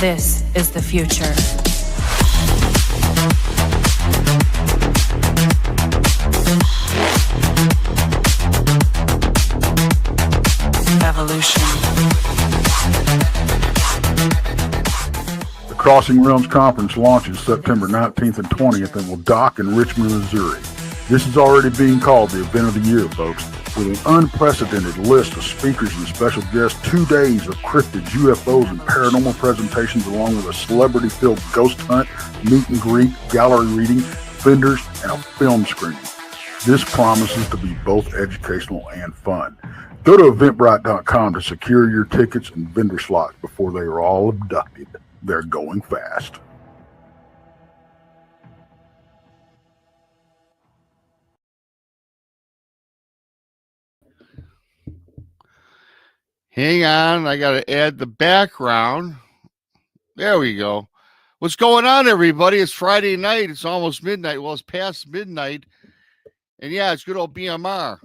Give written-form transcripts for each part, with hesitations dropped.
This is the future. Evolution. The Crossing Realms Conference launches September 19th and 20th and will dock in Richmond, Missouri. This is already being called the event of the year, folks. With an unprecedented list of speakers and special guests, 2 days of cryptids, UFOs, and paranormal presentations, along with a celebrity-filled ghost hunt, meet and greet, gallery reading, vendors, and a film screening. This promises to be both educational and fun. Go to eventbrite.com to secure your tickets and vendor slots before they are all abducted. They're going fast. Hang on, I got to add the background. There we go. What's going on, everybody? It's Friday night. It's almost midnight. Well, it's past midnight. And yeah, it's good old BMR.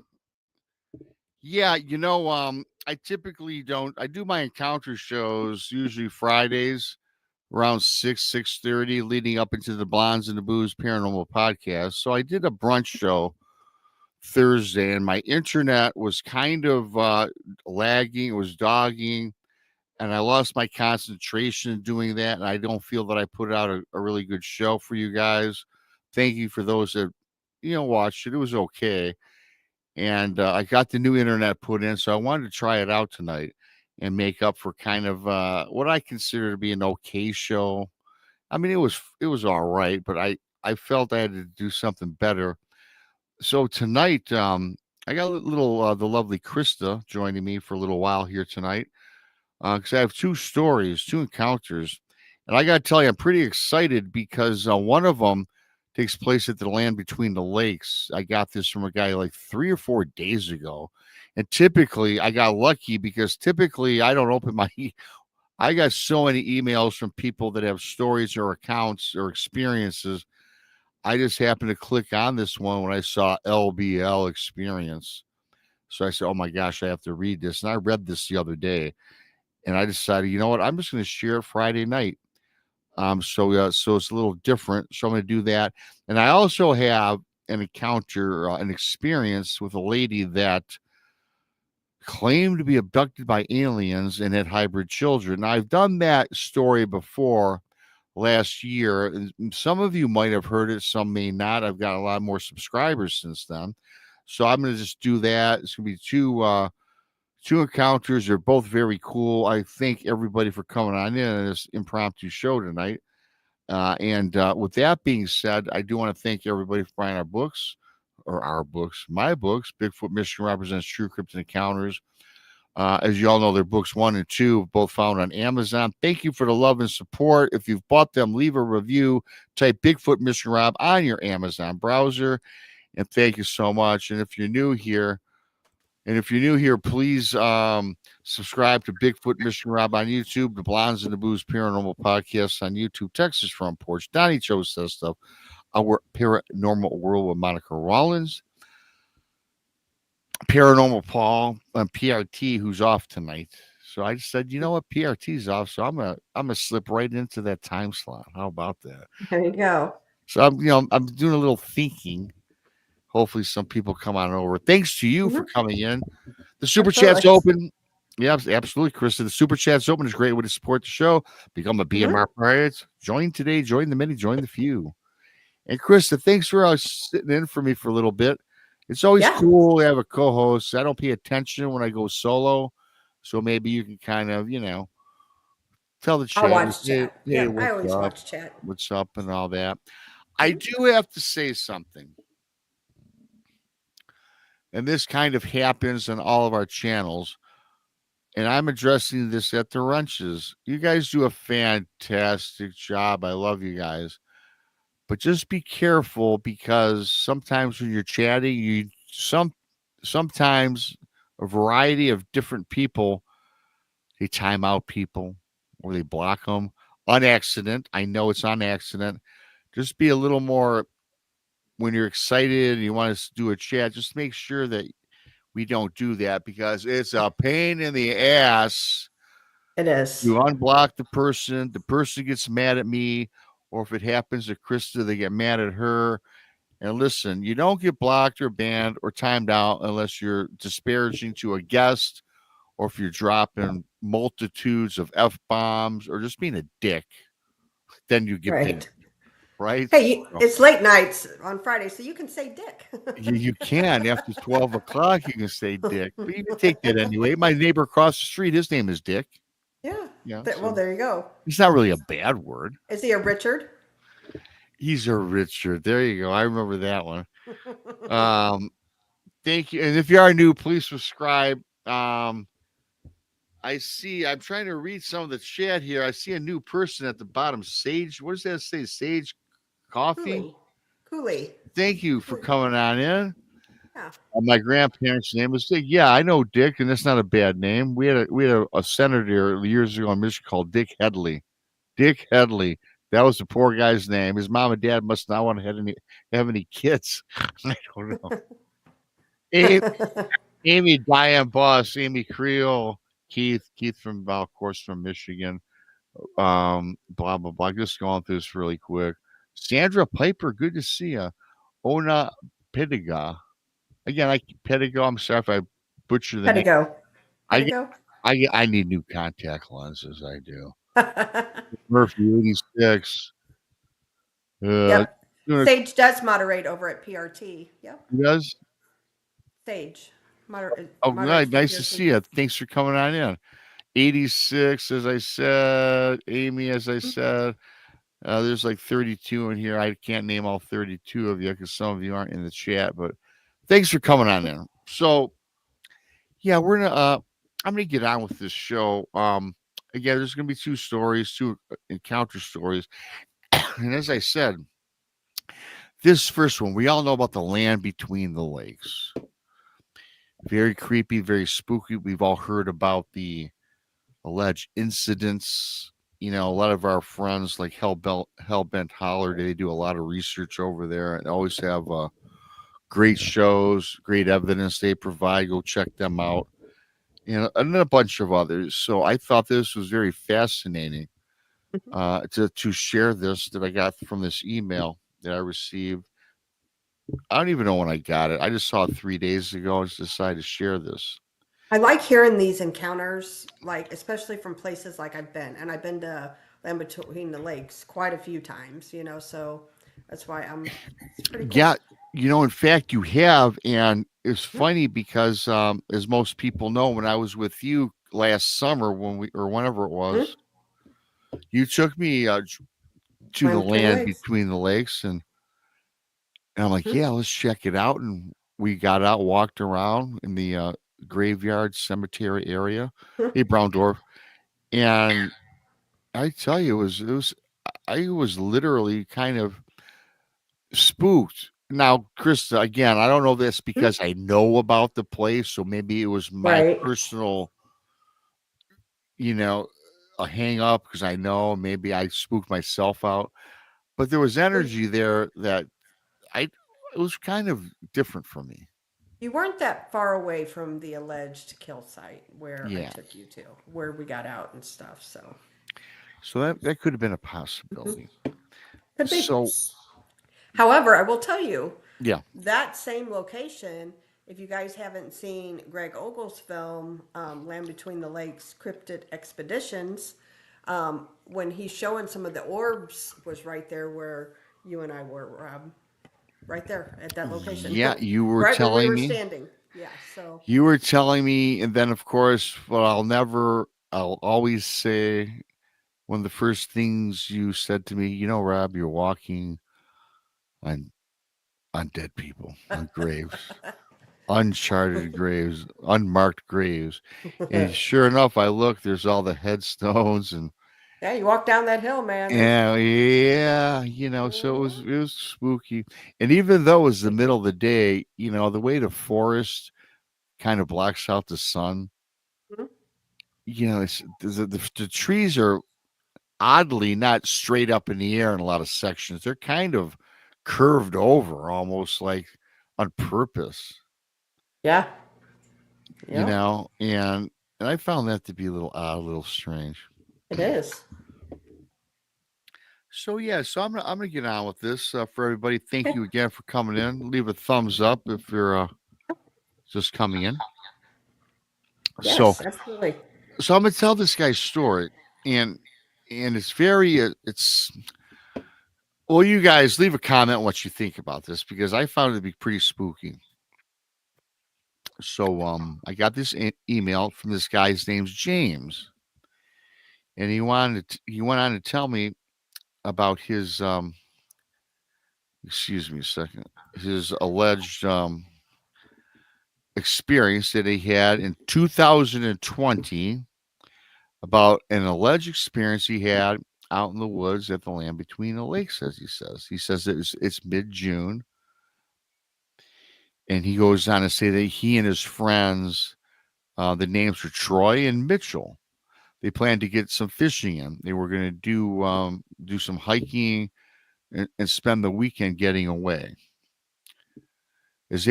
Yeah, you know, I typically don't. I do my encounter shows usually Fridays around 6:30, leading up into the Blondes and the Booze Paranormal podcast. So I did a brunch show Thursday, and my internet was kind of lagging. It was dogging, and I lost my concentration doing that. And I don't feel that I put out a really good show for you guys. Thank you for those that watched it. It was okay, and I got the new internet put in, so I wanted to try it out tonight and make up for kind of what I consider to be an okay show. I mean, it was all right, but I felt I had to do something better. So tonight, I got a little the lovely Krista joining me for a little while here tonight because I have two encounters, and I got to tell you, I'm pretty excited because one of them takes place at the Land Between the Lakes. I got this from a guy like 3 or 4 days ago, and typically I got lucky because typically I don't open my. I got so many emails from people that have stories or accounts or experiences. I just happened to click on this one when I saw LBL experience. So I said, oh my gosh, I have to read this. And I read this the other day and I decided, you know what? I'm just going to share it Friday night. So it's a little different. So I'm going to do that. And I also have an encounter, an experience with a lady that claimed to be abducted by aliens and had hybrid children. Now, I've done that story before last year. Some of you might have heard it, some may not. I've got a lot more subscribers since then, so I'm going to just do that. It's going to be two encounters. They're both very cool. I thank everybody for coming on in this impromptu show tonight. And with that being said, I do want to thank everybody for buying my books. Bigfoot Michigan represents True Cryptid Encounters. As you all know, their books 1 and 2, both found on Amazon. Thank you for the love and support. If you've bought them, leave a review. Type Bigfoot Mission Rob on your Amazon browser. And thank you so much. And if you're new here, please subscribe to Bigfoot Mission Rob on YouTube, the Blondes and the Booze Paranormal Podcast on YouTube, Texas Front Porch, Donnie Cho Says Stuff, Our Paranormal World with Monica Rollins, Paranormal Paul, and PRT, who's off tonight. So I just said, you know what, PRT's off, so I'm gonna slip right into that time slot. How about that? There you go. So I'm doing a little thinking. Hopefully, some people come on over. Thanks to you for coming in. The super chat's open. Yeah, absolutely, Krista. The super chat's open. It's a great way to support the show. Become a BMR pirate. Join today. Join the many. Join the few. And Krista, thanks for sitting in for me for a little bit. It's always cool to have a co-host. I don't pay attention when I go solo, so maybe you can kind of, tell the chat. I'll watch chat. Hey, I always watch chat. What's up and all that. I do have to say something. And this kind of happens on all of our channels. And I'm addressing this at the Wrenches. You guys do a fantastic job. I love you guys. But just be careful because sometimes when you're chatting, sometimes a variety of different people, they time out people or they block them on accident. I know it's on accident. Just be a little more when you're excited and you want to do a chat. Just make sure that we don't do that because it's a pain in the ass It is. You unblock the person gets mad at me, or if it happens to Krista, they get mad at her. And listen, you don't get blocked or banned or timed out unless you're disparaging to a guest, or if you're dropping multitudes of F-bombs or just being a dick, then you get banned, Right. right? Hey, So it's late nights on Friday, so you can say dick. you can after 12 o'clock, you can say dick, but you can take that anyway. My neighbor across the street, his name is Dick. Yeah. Yeah, Well, so there you go. it's not really a bad word. Is he a Richard? He's a Richard. There you go. I remember that one. Thank you. And if you are new, please subscribe. I see. I'm trying to read some of the chat here. I see a new person at the bottom. Sage. What does that say? Sage Coffee. Cooley. Thank you for coming on in. Yeah. My grandparents' name was Dick. Yeah, I know Dick, and that's not a bad name. We had a senator years ago in Michigan called Dick Headley. Dick Headley. That was the poor guy's name. His mom and dad must not want to have any kids. I don't know. Amy Diane Boss, Amy Creel, Keith from of course from Michigan. Blah blah blah. Just going through this really quick. Sandra Piper, good to see you. Ona Pediga. Again, Pedigo. I'm sorry if I butcher the name. Pedigo. I need new contact lenses. I do. Murphy 86. Yep. Sage does moderate over at PRT. Yep. He does? Sage. Oh, good. Nice to see you. Thanks for coming on in. 86, as I said. Amy, as I said. There's like 32 in here. I can't name all 32 of you because some of you aren't in the chat, but thanks for coming on in. So, yeah, I'm gonna get on with this show. Again, there's gonna be two encounter stories. And as I said, this first one, we all know about the land between the lakes. Very creepy, very spooky. We've all heard about the alleged incidents. You know, a lot of our friends like Hellbent Holler, they do a lot of research over there and always have great shows, great evidence they provide. Go check them out. And a bunch of others. So I thought this was very fascinating to share this that I got from this email that I received. I don't even know when I got it. I just saw it 3 days ago. I just decided to share this. I like hearing these encounters, like especially from places like I've been to Land Between the Lakes quite a few times, so that's why it's pretty cool. Yeah, in fact, you have, and it's funny because as most people know, when I was with you last summer, whenever it was, you took me to the land between the lakes, and I'm like, yeah, let's check it out. And we got out, walked around in the graveyard cemetery area, hey Brown Dwarf, and I tell you, I was literally kind of spooked. Now, Krista, again, I don't know this because I know about the place, so maybe it was my personal, a hang up because I know maybe I spooked myself out, but there was energy there that it was kind of different for me. You weren't that far away from the alleged kill site where I took you to, where we got out and stuff. So that could have been a possibility. Could be. So, however, I will tell you, that same location, if you guys haven't seen Greg Ogle's film, Land Between the Lakes, Cryptid Expeditions, when he's showing some of the orbs was right there where you and I were, Rob. Right there at that location. Yeah, you were telling me. Standing. Yeah, so. You were telling me, and then, of course, what I'll always say, one of the first things you said to me, Rob, you're walking on dead people, on graves, uncharted graves, unmarked graves. And sure enough, I look, there's all the headstones and. Yeah, you walk down that hill, man. Yeah, so it was spooky. And even though it was the middle of the day, the way the forest kind of blocks out the sun, the trees are oddly not straight up in the air in a lot of sections. They're kind of curved over, almost like on purpose. Yeah. And And I found that to be a little odd, a little strange. It is. So yeah, so I'm gonna get on with this for everybody. Thank you again for coming in. Leave a thumbs up if you're just coming in. So Yes, absolutely. so I'm gonna tell this guy's story, and it's very it's well, you guys leave a comment on what you think about this because I found it to be pretty spooky. So I got this email from this guy. His name's James, and he went on to tell me about his excuse me a second, his alleged experience that he had in 2020 about an alleged experience he had out in the woods at the land between the lakes, as he says. He says it's mid-June, and he goes on to say that he and his friends, the names were Troy and Mitchell. They planned to get some fishing in. They were going to do some hiking and spend the weekend getting away. As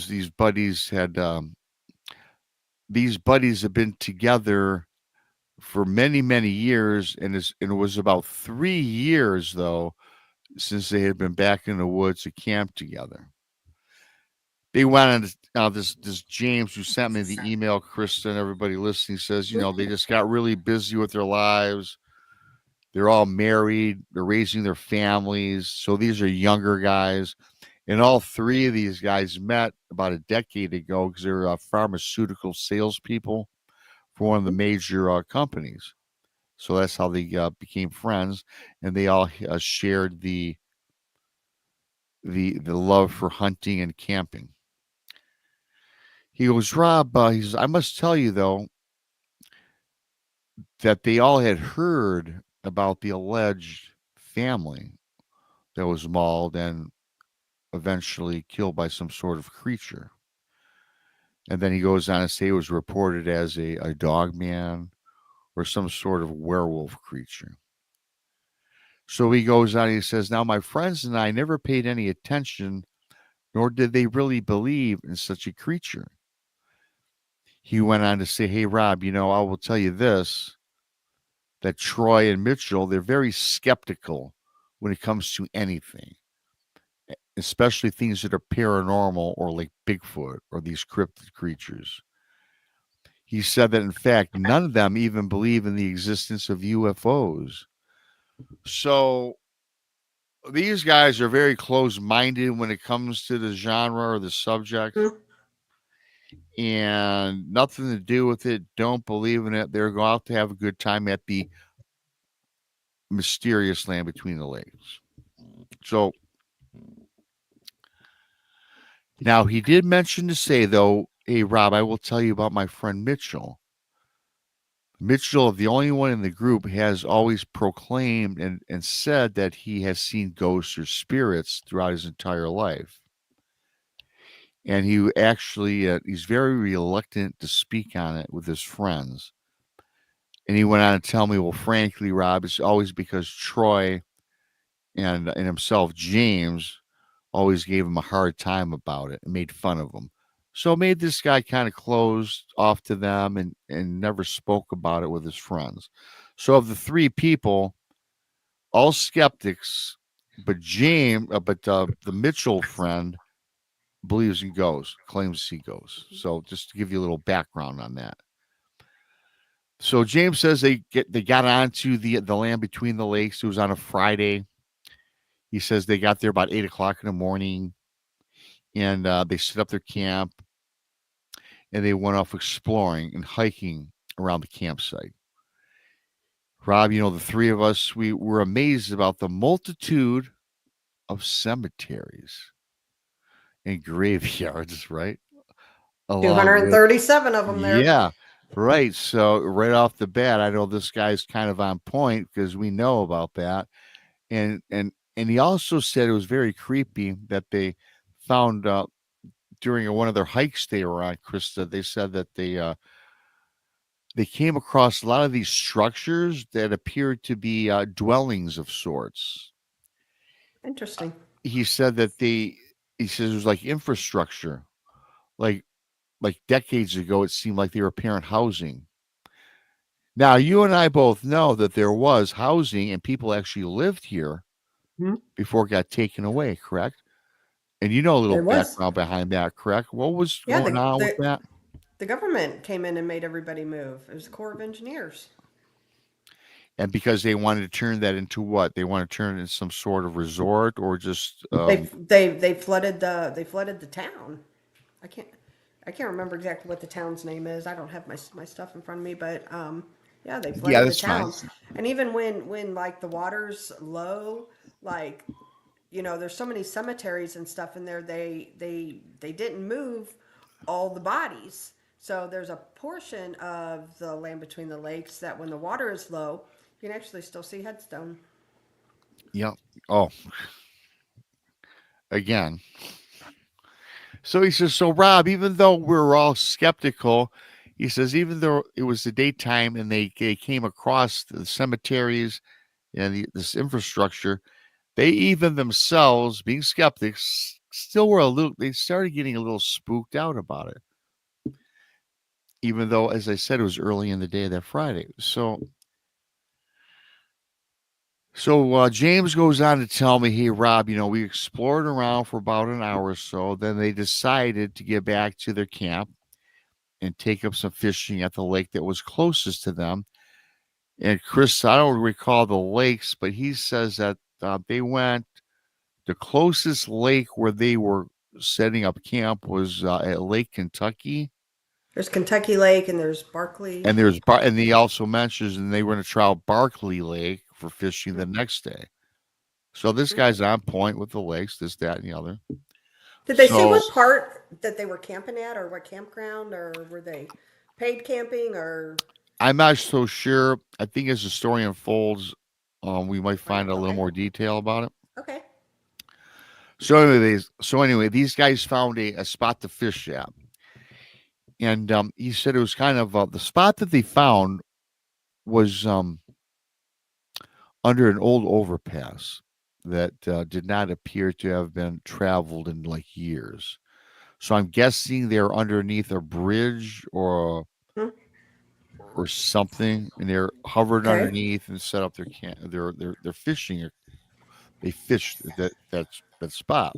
these buddies have been together for many, many years, and it was about 3 years though since they had been back in the woods to camp together. They went on this James who sent me the email, Krista, and everybody listening says, they just got really busy with their lives. They're all married, they're raising their families. So these are younger guys. And all three of these guys met about a decade ago because they're pharmaceutical salespeople for one of the major companies. So that's how they became friends, and they all shared the love for hunting and camping. He goes, Rob. He says, I must tell you though that they all had heard about the alleged family that was mauled and eventually killed by some sort of creature. And then he goes on to say it was reported as a dogman or some sort of werewolf creature. So he goes on, he says, now my friends and I never paid any attention, nor did they really believe in such a creature. He went on to say, hey, Rob, I will tell you this, that Troy and Mitchell, they're very skeptical when it comes to anything, especially things that are paranormal or like Bigfoot or these cryptid creatures. He said that, in fact, none of them even believe in the existence of UFOs. So these guys are very close-minded when it comes to the genre or the subject, and nothing to do with it. Don't believe in it. They're going out to have a good time at the mysterious land between the lakes. So now he did mention to say, though, hey, Rob, I will tell you about my friend Mitchell. Mitchell, the only one in the group, has always proclaimed and said that he has seen ghosts or spirits throughout his entire life. And he actually, he's very reluctant to speak on it with his friends. And he went on to tell me, well, frankly, Rob, it's always because Troy and himself, James, always gave him a hard time about it and made fun of him. So it made this guy kind of closed off to them and never spoke about it with his friends. So of the three people, all skeptics, but the Mitchell friend believes in ghosts, claims to see ghosts. So just to give you a little background on that. So James says they got onto the land between the lakes. It was on a Friday. He says they got there about 8:00 in the morning, and they set up their camp, and they went off exploring and hiking around the campsite. Rob, the three of us, we were amazed about the multitude of cemeteries and graveyards, right? Along with 237 of them there. yeah, right. So right off the bat, I know this guy's kind of on point because we know about that. And he also said it was very creepy that they found during one of their hikes they were on, Krista. They said that they came across a lot of these structures that appeared to be dwellings of sorts. Interesting. He said that he says it was like infrastructure, like like decades ago, it seemed like they were parent housing. Now, you and I both know that there was housing and people actually lived here Hmm? before it got taken away, correct? And you know a little There was. background behind that, correct? What was Yeah, going on with that? the government came in and made everybody move. It was the Corps of Engineers. And because they wanted to turn that into what? They want to turn it into some sort of resort or just They flooded the town. I can't I can't remember exactly what the town's name is. I don't have my stuff in front of me, but yeah, they yeah, flooded the that's fine. town. And even when like the water's low, like there's so many cemeteries and stuff in there. They didn't move all the bodies. So there's a portion of the land between the lakes that when the water is low, you can actually still see headstone. Yeah. Oh, again. So he says, so Rob, even though we're all skeptical, he says, even though it was the daytime and they came across the cemeteries and this infrastructure, they even themselves, being skeptics, still were they started getting a little spooked out about it. Even though, as I said, it was early in the day that Friday. So James goes on to tell me, hey, Rob, we explored around for about an hour or so. Then they decided to get back to their camp and take up some fishing at the lake that was closest to them. And Chris, I don't recall the lakes, but he says that they went, the closest lake where they were setting up camp was at Lake Kentucky. There's Kentucky Lake and there's Barkley. And and he also mentions, and they were going to try out Barkley Lake for fishing the next day. So this guy's on point with the lakes, this, that, and the other. Did they say So what part that they were camping at, or what campground, or were they paid camping, or I'm not so sure. I think as the story unfolds, we might right? find a little Okay, more detail about it. okay. So anyway, these guys found a spot to fish at, and he said it was kind of the spot that they found was under an old overpass that did not appear to have been traveled in like years. So I'm guessing they're underneath a bridge Hmm. or something, and they're hovered Okay. underneath and set up their fishing. They fished that spot.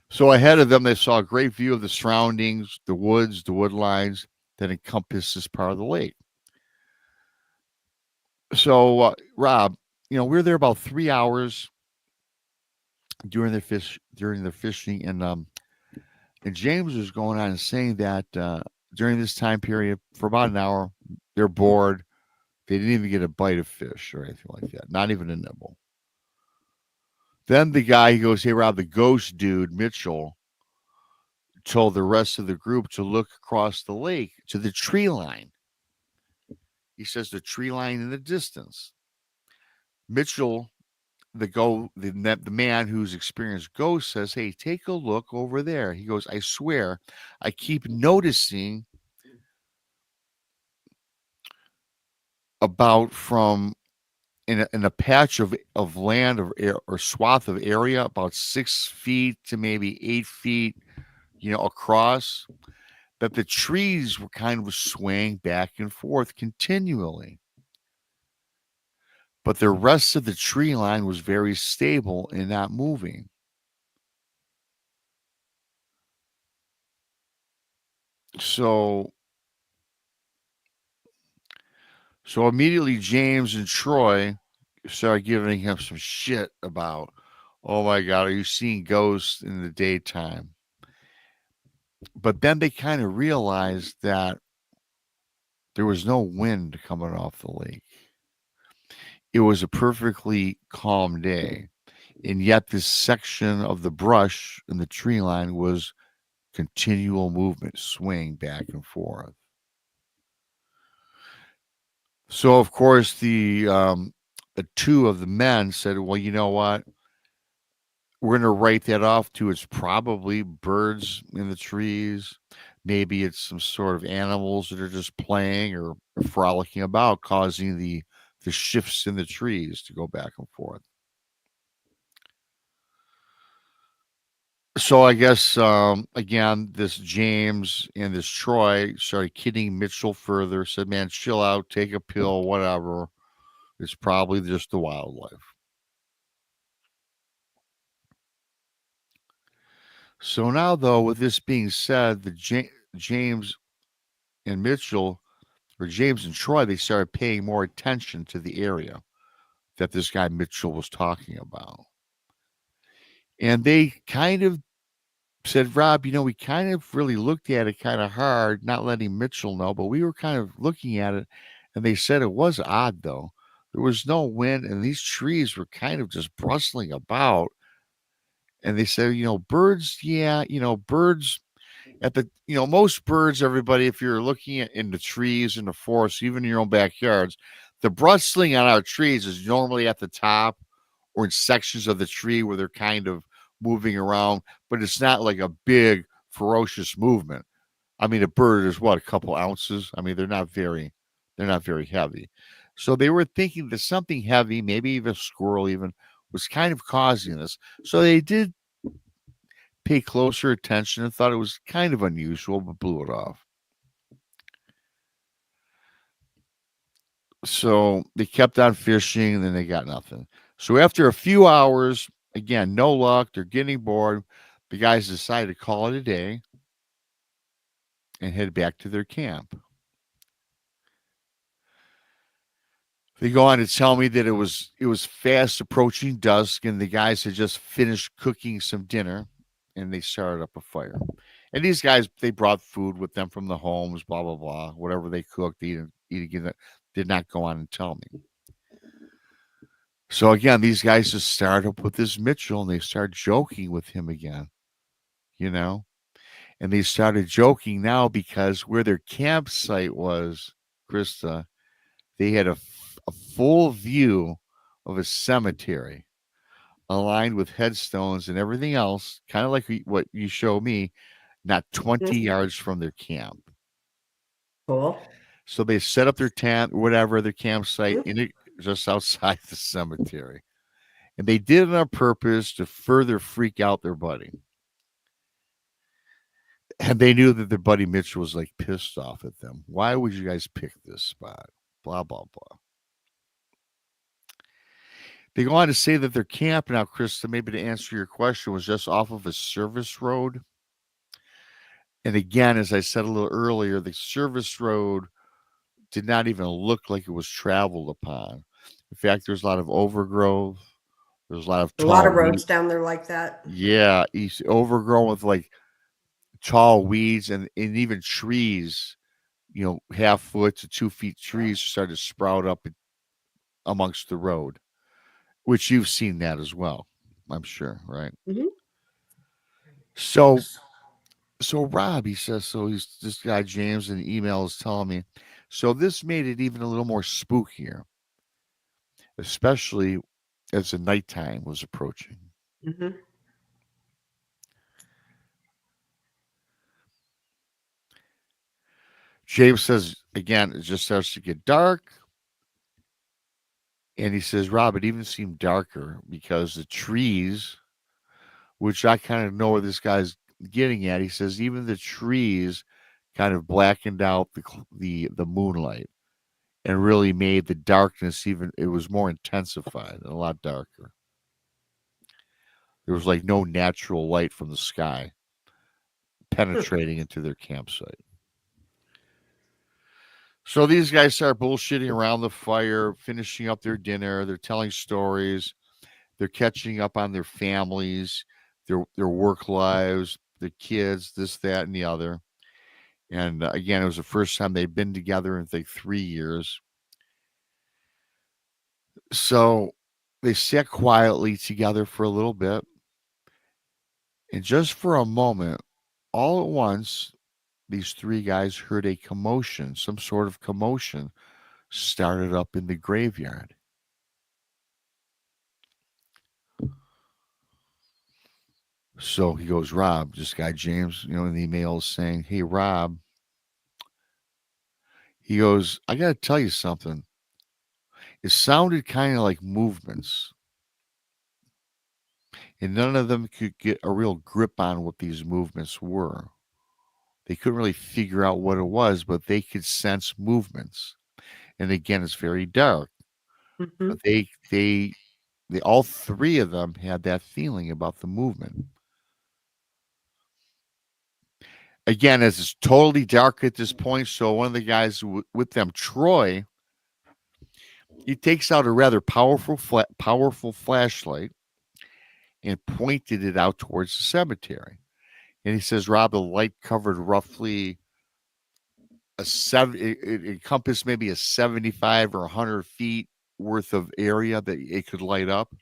So ahead of them, they saw a great view of the surroundings, the woods, the wood lines that encompass this part of the lake. So, Rob, we were there about 3 hours during their fishing, and James was going on and saying that during this time period, for about an hour, they're bored. They didn't even get a bite of fish or anything like that, not even a nibble. Then the guy, he goes, "Hey, Rob, the ghost dude Mitchell told the rest of the group to look across the lake to the tree line." He says the tree line in the distance. Mitchell, the man who's experienced ghosts, says, "Hey, take a look over there." He goes, "I swear, I keep noticing about from in a patch of land or swath of area about 6 feet to maybe 8 feet, across, that the trees were kind of swaying back and forth continually. But the rest of the tree line was very stable and not moving." So so immediately James and Troy started giving him some shit about, "Oh my God, are you seeing ghosts in the daytime?" But then they kind of realized that there was no wind coming off the lake. It was a perfectly calm day. And yet this section of the brush in the tree line was continual movement, swaying back and forth. So of course the two of the men said, "Well, you know what? We're going to write that off to it's probably birds in the trees. Maybe it's some sort of animals that are just playing or frolicking about, causing the shifts in the trees to go back and forth." So I guess again, this James and this Troy started kidding Mitchell further. Said, "Man, chill out, take a pill, whatever. It's probably just the wildlife." So now, though, with this being said, James and Mitchell, or James and Troy, they started paying more attention to the area that this guy Mitchell was talking about, and they kind of said, "Rob, we kind of really looked at it kind of hard, not letting Mitchell know, but we were kind of looking at it." And they said it was odd, though. There was no wind, and these trees were kind of just bristling about. And they said, birds, yeah, birds at the, most birds, everybody, if you're looking at in the trees, in the forest, even in your own backyards, the bristling on our trees is normally at the top or in sections of the tree where they're kind of moving around, but it's not like a big ferocious movement. I mean, a bird is what, a couple ounces. I mean, they're not very heavy. So they were thinking that something heavy, maybe even a squirrel, even was kind of causing this. So they did pay closer attention and thought it was kind of unusual, but blew it off. So they kept on fishing and then they got nothing. So after a few hours, again, no luck, they're getting bored. The guys decided to call it a day and head back to their camp. They go on to tell me that it was fast approaching dusk and the guys had just finished cooking some dinner and they started up a fire. And these guys, they brought food with them from the homes, blah blah blah, whatever they cooked, eat again. Did not go on and tell me. So again, these guys just started up with this Mitchell and they started joking with him again, you know? And they started joking now because where their campsite was, Krista, they had a full view of a cemetery aligned with headstones and everything else, kind of like what you show me, not 20 yards from their camp. Cool. So they set up their tent, whatever, their campsite in it just outside the cemetery. And they did it on purpose to further freak out their buddy. And they knew that their buddy Mitch was like pissed off at them. Why would you guys pick this spot? Blah, blah, blah. They go on to say that their camp now, Krista, maybe to answer your question, was just off of a service road. And again, as I said a little earlier, the service road did not even look like it was traveled upon. In fact, there's a lot of overgrowth. There's a lot of A lot tall of roads weeds. down there like that. Yeah, overgrown with like tall weeds and even trees, half foot to 2 feet trees started to sprout up amongst the road, which you've seen that as well, I'm sure, right? Hmm. So, so Rob, he says, so he's this guy James in the email is telling me, so this made it even a little more spookier, especially as the nighttime was approaching. Hmm. James says again, it just starts to get dark. And he says, Rob, it even seemed darker because the trees, which I kind of know where this guy's getting at, he says, even the trees kind of blackened out the moonlight and really made the darkness even, it was more intensified and a lot darker. There was like no natural light from the sky penetrating into their campsite. So these guys start bullshitting around the fire, finishing up their dinner. They're telling stories. They're catching up on their families, their work lives, their kids, this, that, and the other. And again, it was the first time they'd been together in like 3 years. So they sat quietly together for a little bit. And just for a moment, all at once, these three guys heard a commotion, some sort of commotion started up in the graveyard. So he goes, Rob, this guy James, in the email is saying, hey, Rob, he goes, I got to tell you something. It sounded kind of like movements. and none of them could get a real grip on what these movements were. They couldn't really figure out what it was, but they could sense movements. And again, it's very dark. Mm-hmm. But they all three of them had that feeling about the movement. Again, as it's totally dark at this point, so one of the guys with them, Troy, he takes out a rather powerful flashlight and pointed it out towards the cemetery. And he says, Rob, the light covered roughly it encompassed maybe a 75 or 100 feet worth of area that it could light up.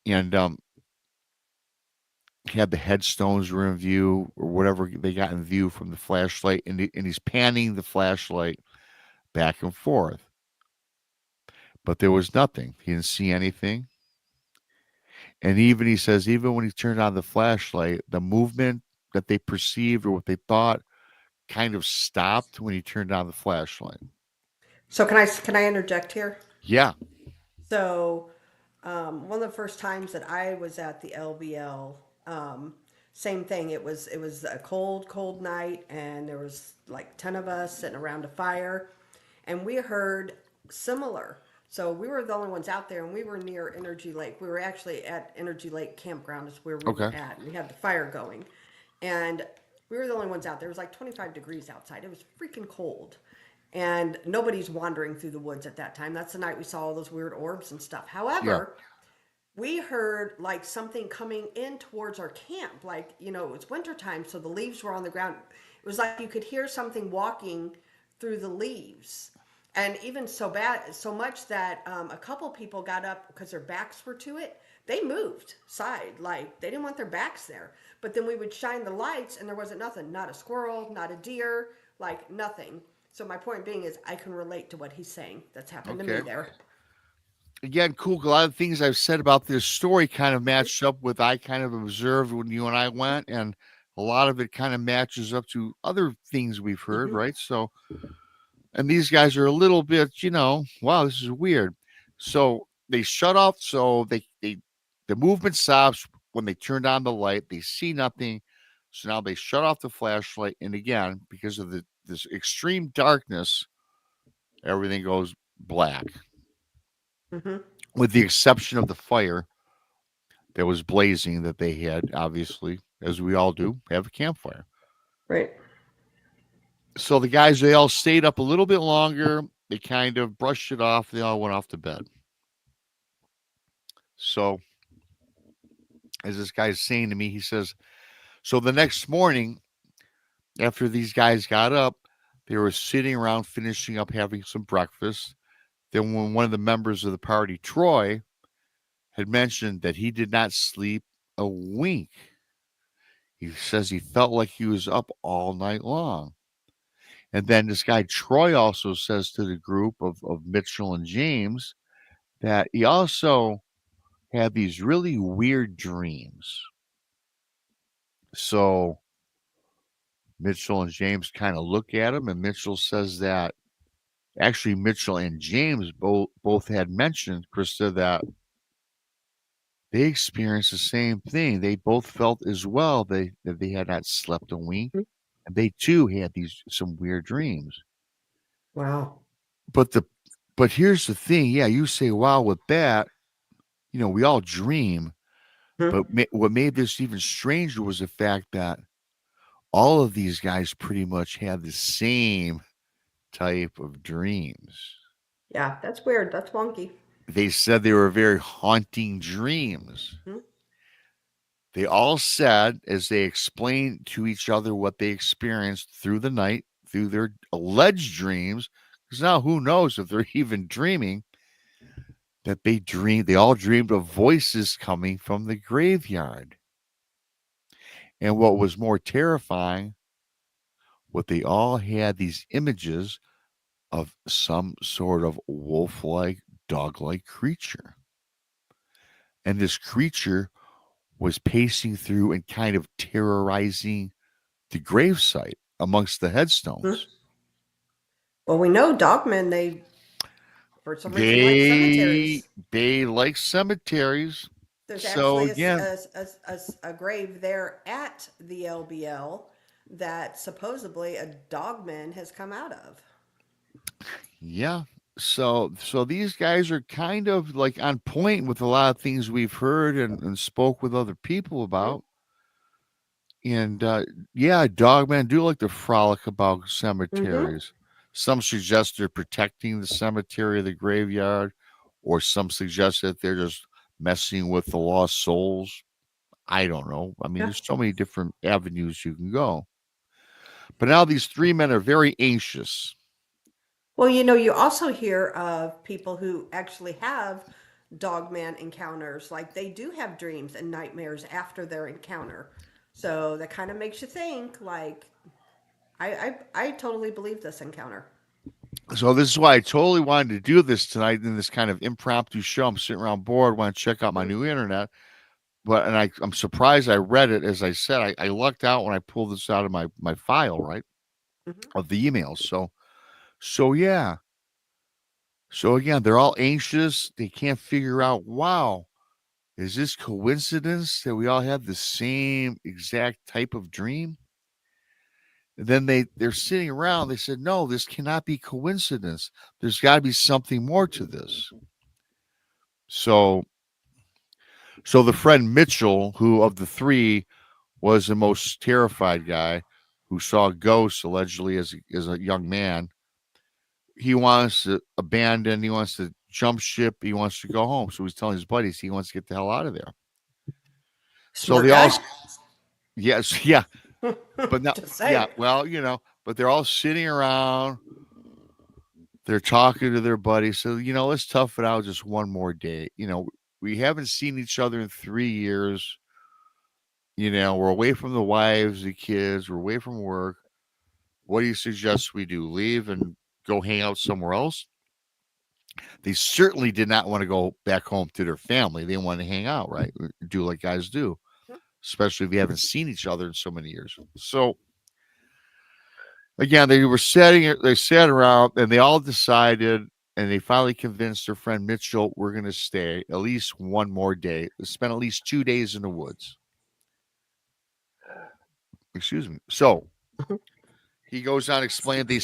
And had the headstones were in view or whatever they got in view from the flashlight, and he's panning the flashlight back and forth. But there was nothing. He didn't see anything. And even he says, even when he turned on the flashlight, the movement that they perceived or what they thought kind of stopped when he turned on the flashlight. So can I interject here? Yeah. So one of the first times that I was at the LBL, same thing. It was a cold night, and there was like 10 of us sitting around a fire, and we heard similar. So we were the only ones out there, and we were near Energy Lake. We were actually at Energy Lake Campground is where we were at, and we had the fire going, and we were the only ones out there. It was like 25 degrees outside. It was freaking cold. And nobody's wandering through the woods at that time. That's the night we saw all those weird orbs and stuff. However, we heard like something coming in towards our camp. Like, you know, it was wintertime, so the leaves were on the ground. It was like you could hear something walking through the leaves. And even so much that a couple people got up because their backs were to it. They moved side, like they didn't want their backs there. But then we would shine the lights, and there wasn't nothing. Not a squirrel, not a deer, like nothing. So my point being is I can relate to what he's saying. That's happened to me there. Again, cool. A lot of things I've said about this story kind of matched up with I kind of observed when you and I went, and a lot of it kind of matches up to other things we've heard, right? So, and these guys are a little bit, you know, wow, this is weird. So they shut off. So the movement stops when they turned on the light. They see nothing. So now they shut off the flashlight, and again, because of this extreme darkness, everything goes black. With the exception of the fire that was blazing that they had, obviously, as we all do, have a campfire. Right. So the guys, they all stayed up a little bit longer. They kind of brushed it off. They all went off to bed. So, as this guy's saying to me, he says, so the next morning, after these guys got up, they were sitting around finishing up having some breakfast. Then when one of the members of the party, Troy, had mentioned that he did not sleep a wink. He says he felt like he was up all night long. And then this guy, Troy, also says to the group of Mitchell and James that he also had these really weird dreams. So Mitchell and James kind of look at him, and Mitchell says that actually Mitchell and James both had mentioned, Krista, that they experienced the same thing. They both felt as well that they had not slept a wink, and they too had some weird dreams. Wow. But here's the thing. Yeah, you say, wow, with that, you know, we all dream. But what made this even stranger was the fact that all of these guys pretty much had the same type of dreams. Yeah, that's weird. That's wonky. They said they were very haunting dreams. They all said, as they explained to each other what they experienced through the night, through their alleged dreams, because now who knows if they're even dreaming, that they all dreamed of voices coming from the graveyard. And what was more terrifying, what they all had these images of some sort of wolf-like, dog-like creature. And this creature was pacing through and kind of terrorizing the gravesite amongst the headstones. Well, we know dogmen, they for some reason like cemeteries. They like cemeteries. There's So actually again, a grave there at the LBL that supposedly a dogman has come out of. yeah. So these guys are kind of like on point with a lot of things we've heard and spoke with other people Hmm. about. And yeah, dogmen do like to frolic about Hmm. cemeteries. Some suggest they're protecting the cemetery or the graveyard, or some suggest that they're just messing with the lost souls. I don't know. I mean, Yeah. there's so many different avenues you can go. But now these three men are very anxious. Well, you also hear of people who actually have dogman encounters. Like they do have dreams and nightmares after their encounter. So that kind of makes you think, like, I totally believe this encounter. So this is why I totally wanted to do this tonight in this kind of impromptu show. I'm sitting around bored, want to check out my Hmm. new internet. But and I'm surprised I read it. As I said, I lucked out when I pulled this out of my file, right? Hmm. Of the emails. So yeah. So again, they're all anxious. They can't figure out, wow, is this coincidence that we all have the same exact type of dream? And then they're sitting around. They said, no, this cannot be coincidence. There's got to be something more to this. So so the friend Mitchell, who of the three was the most terrified guy, who saw ghosts allegedly as a young man, he wants to abandon, he wants to jump ship, he wants to go home. So he's telling his buddies he wants to get the hell out of there. So Smart they all, guy. yes, yeah, but now, Just yeah, saying. well, but they're all sitting around, they're talking to their buddies. So, let's tough it out just one more day. We haven't seen each other in 3 years. We're away from the wives, the kids, we're away from work. What do you suggest we do? Leave and go hang out somewhere else? They certainly did not want to go back home to their family. They want to hang out, right? Do like guys do, especially if we haven't seen each other in so many years. So again, they sat around and they all decided and they finally convinced their friend Mitchell, we're going to stay at least one more day. Spend at least 2 days in the woods. Excuse me. So he goes on to explain they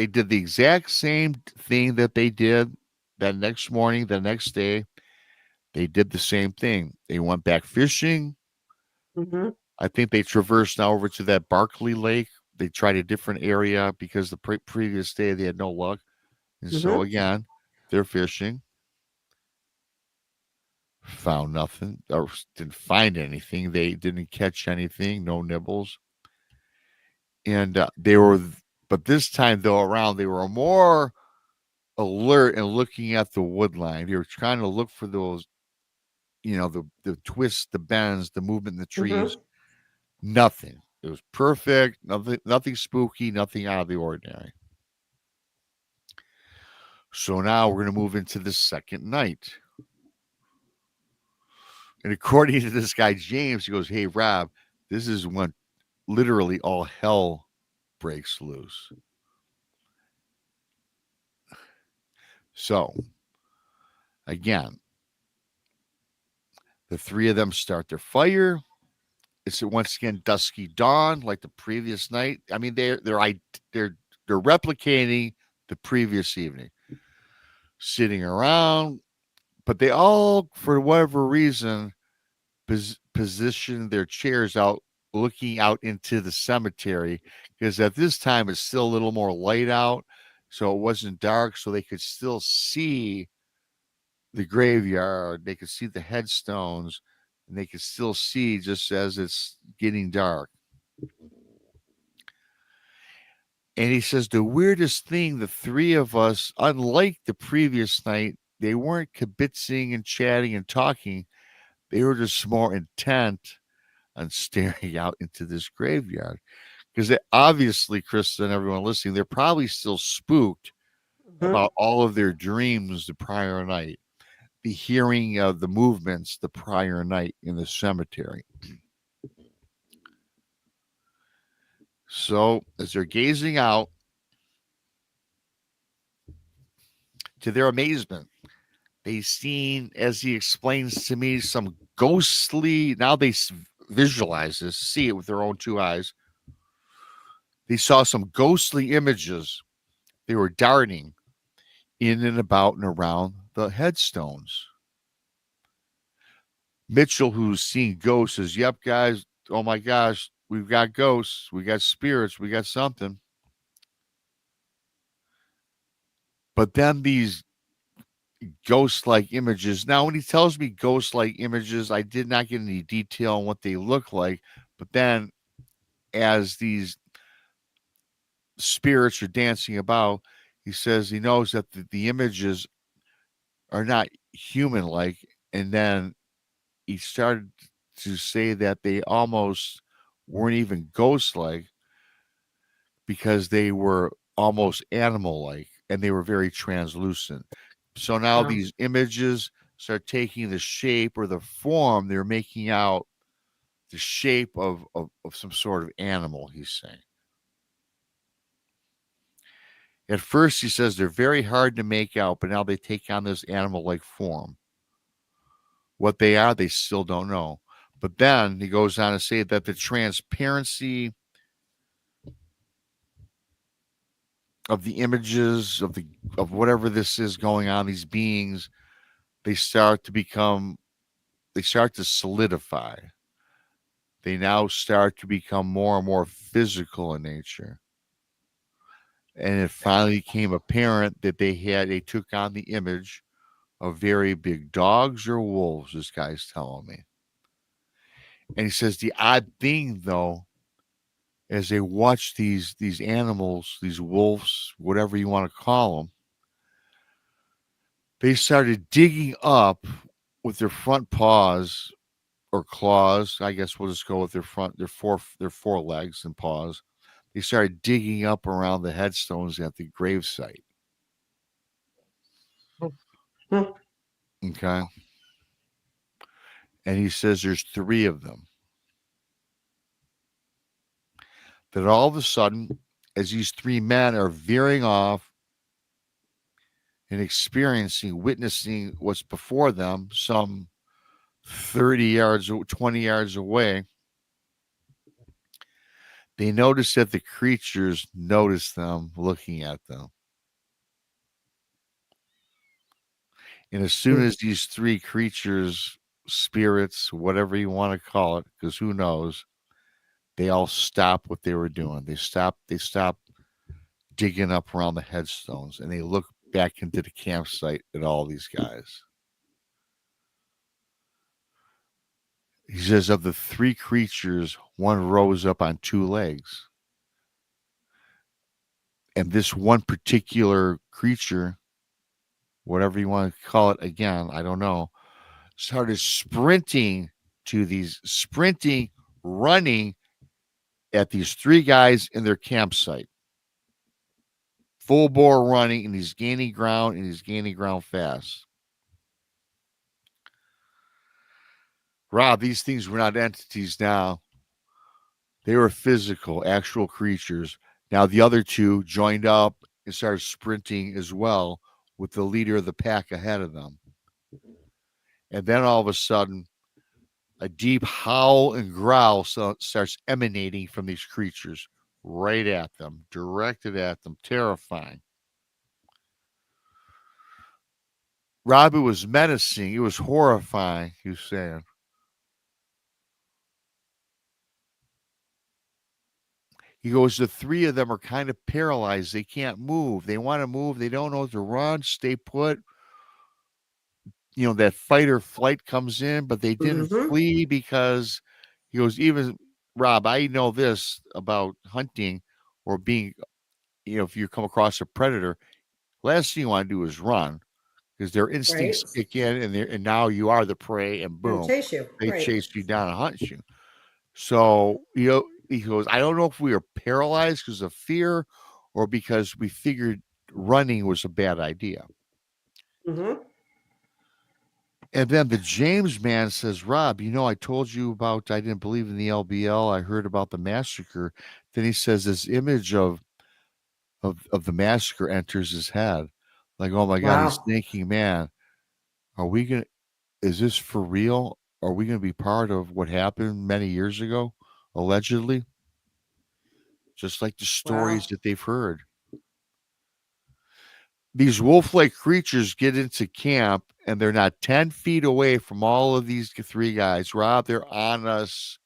did the exact same thing that they did that next morning, the next day. They did the same thing. They went back fishing. Hmm. I think they traversed now over to that Barkley Lake. They tried a different area because the previous day they had no luck. And so Hmm. again, they're fishing, found nothing or didn't find anything. They didn't catch anything, no nibbles. And but this time though around, they were more alert and looking at the wood line. They were trying to look for those, the twists, the bends, the movement in the trees. Hmm. Nothing. It was perfect. Nothing spooky. Nothing out of the ordinary. So now we're going to move into the second night. And according to this guy James, he goes, "Hey Rob, this is when literally all hell breaks loose." So again, the three of them start their fire. It's once again dusky dawn, like the previous night. I mean, they're they're replicating the previous evening, sitting around, but they all, for whatever reason, position their chairs out, looking out into the cemetery, because at this time it's still a little more light out, so it wasn't dark, so they could still see the graveyard, they could see the headstones, and they could still see just as it's getting dark. And he says the weirdest thing, the three of us, unlike the previous night, they weren't kibitzing and chatting and talking. They were just more intent on staring out into this graveyard. Because obviously, Krista and everyone listening, they're probably still spooked Hmm. about all of their dreams the prior night, the hearing of the movements the prior night in the cemetery. So as they're gazing out, to their amazement, they seen, as he explains to me, some ghostly. Now they visualize this, see it with their own two eyes. They saw some ghostly images. They were darting in and about and around the headstones. Mitchell, who's seeing ghosts, says, "Yep, guys. Oh my gosh, we've got ghosts. We got spirits. We got something." But then these ghost-like images. Now, when he tells me ghost-like images, I did not get any detail on what they look like. But then, as these spirits are dancing about, he says he knows that the images are not human-like. And then he started to say that they almost weren't even ghost-like because they were almost animal-like and they were very translucent. So now Wow. these images start taking the shape or the form. They're making out the shape of some sort of animal, he's saying. At first, he says they're very hard to make out, but now they take on this animal-like form. What they are, they still don't know. But then he goes on to say that the transparency of the images of whatever this is going on, these beings, they start to solidify. They now start to become more and more physical in nature. And it finally became apparent that they took on the image of very big dogs or wolves, this guy's telling me. And he says the odd thing, though, as they watch these animals, these wolves, whatever you want to call them, they started digging up with their front paws or claws. I guess we'll just go with their four legs and paws. They started digging up around the headstones at the gravesite. Hmm. Okay. And he says there's 3 of them. That all of a sudden, as these 3 men are veering off and witnessing what's before them, some 30 yards, 20 yards away, they notice that the creatures notice them looking at them. And as soon as these 3 creatures, spirits, whatever you want to call it, because who knows, they all stop what they were doing. They stop digging up around the headstones and they look back into the campsite at all these guys. He says of the 3 creatures, one rose up on 2 legs. And this one particular creature, whatever you want to call it again, I don't know, started running at these 3 guys in their campsite. Full bore running, and he's gaining ground fast. Rob, these things were not entities now. They were physical, actual creatures. Now the other 2 joined up and started sprinting as well with the leader of the pack ahead of them. And then all of a sudden, a deep howl and growl starts emanating from these creatures right at them, directed at them, terrifying. Rob, it was menacing. It was horrifying, he was saying. He goes, the 3 of them are kind of paralyzed. They can't move. They want to move. They don't know to run, stay put. You know, that fight or flight comes in, but they didn't flee because he goes, even Rob, I know this about hunting or being, if you come across a predator, last thing you want to do is run because their instincts kick in and now you are the prey and boom, chase you. They chase you down and hunt you. So, he goes, I don't know if we were paralyzed because of fear or because we figured running was a bad idea. Mm-hmm. And then the James man says, Rob, I told you about, I didn't believe in the LBL. I heard about the massacre. Then he says this image of the massacre enters his head. Like, oh my God, he's thinking, man, is this for real? are we going to be part of what happened many years ago, allegedly? Just like the stories Well, that they've heard. These wolf-like creatures get into camp and they're not 10 feet away from all of these three guys. Rob, they're on us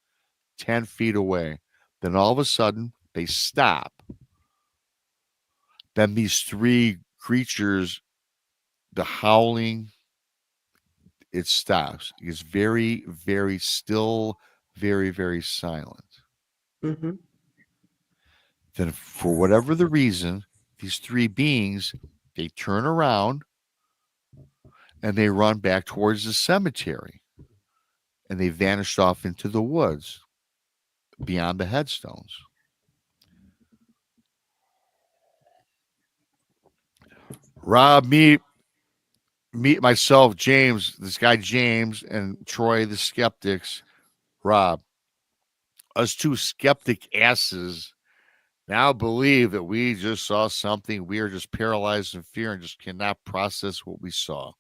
10 feet away. Then all of a sudden, they stop. Then these three creatures, the howling, it stops. It's very, very still, very, very silent. mm-hmm. Then, for whatever the reason, these three beings, they turn around and they run back towards the cemetery and they vanished off into the woods beyond the headstones. Rob, meet myself, James, this guy James, and Troy, the skeptics. Rob, us two skeptic asses now believe that we just saw something. We are just paralyzed in fear and just cannot process what we saw.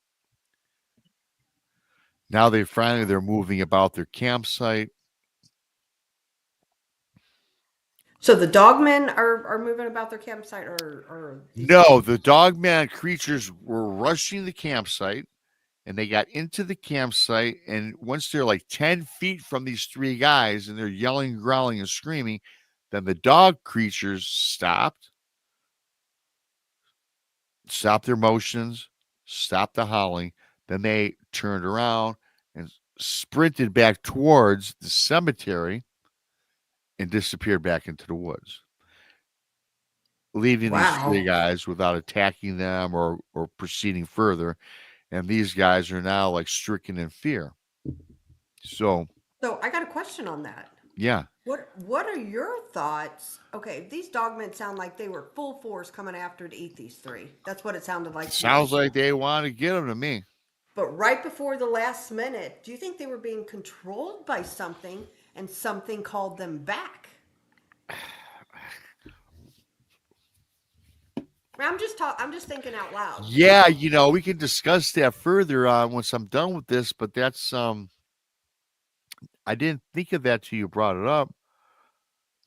Now they're moving about their campsite. So the dogmen are moving about their campsite, or No, the dogman creatures were rushing the campsite and they got into the campsite. And once they're like 10 feet from these three guys and they're yelling, growling, and screaming, then the dog creatures stopped their motions, stopped the howling. Then they turned around and sprinted back towards the cemetery and disappeared back into the woods, leaving these three wow. guys without attacking them or proceeding further. And these guys are now like stricken in fear. So, So I got a question on that. yeah, What are your thoughts? Okay, these dogmen sound like they were full force coming after to eat these three. That's what it sounded like to me. sounds like they want to get them to me. But right before the last minute, do you think they were being controlled by something and something called them back? I'm just thinking out loud. Yeah, we can discuss that further once I'm done with this, but that's I didn't think of that till you brought it up.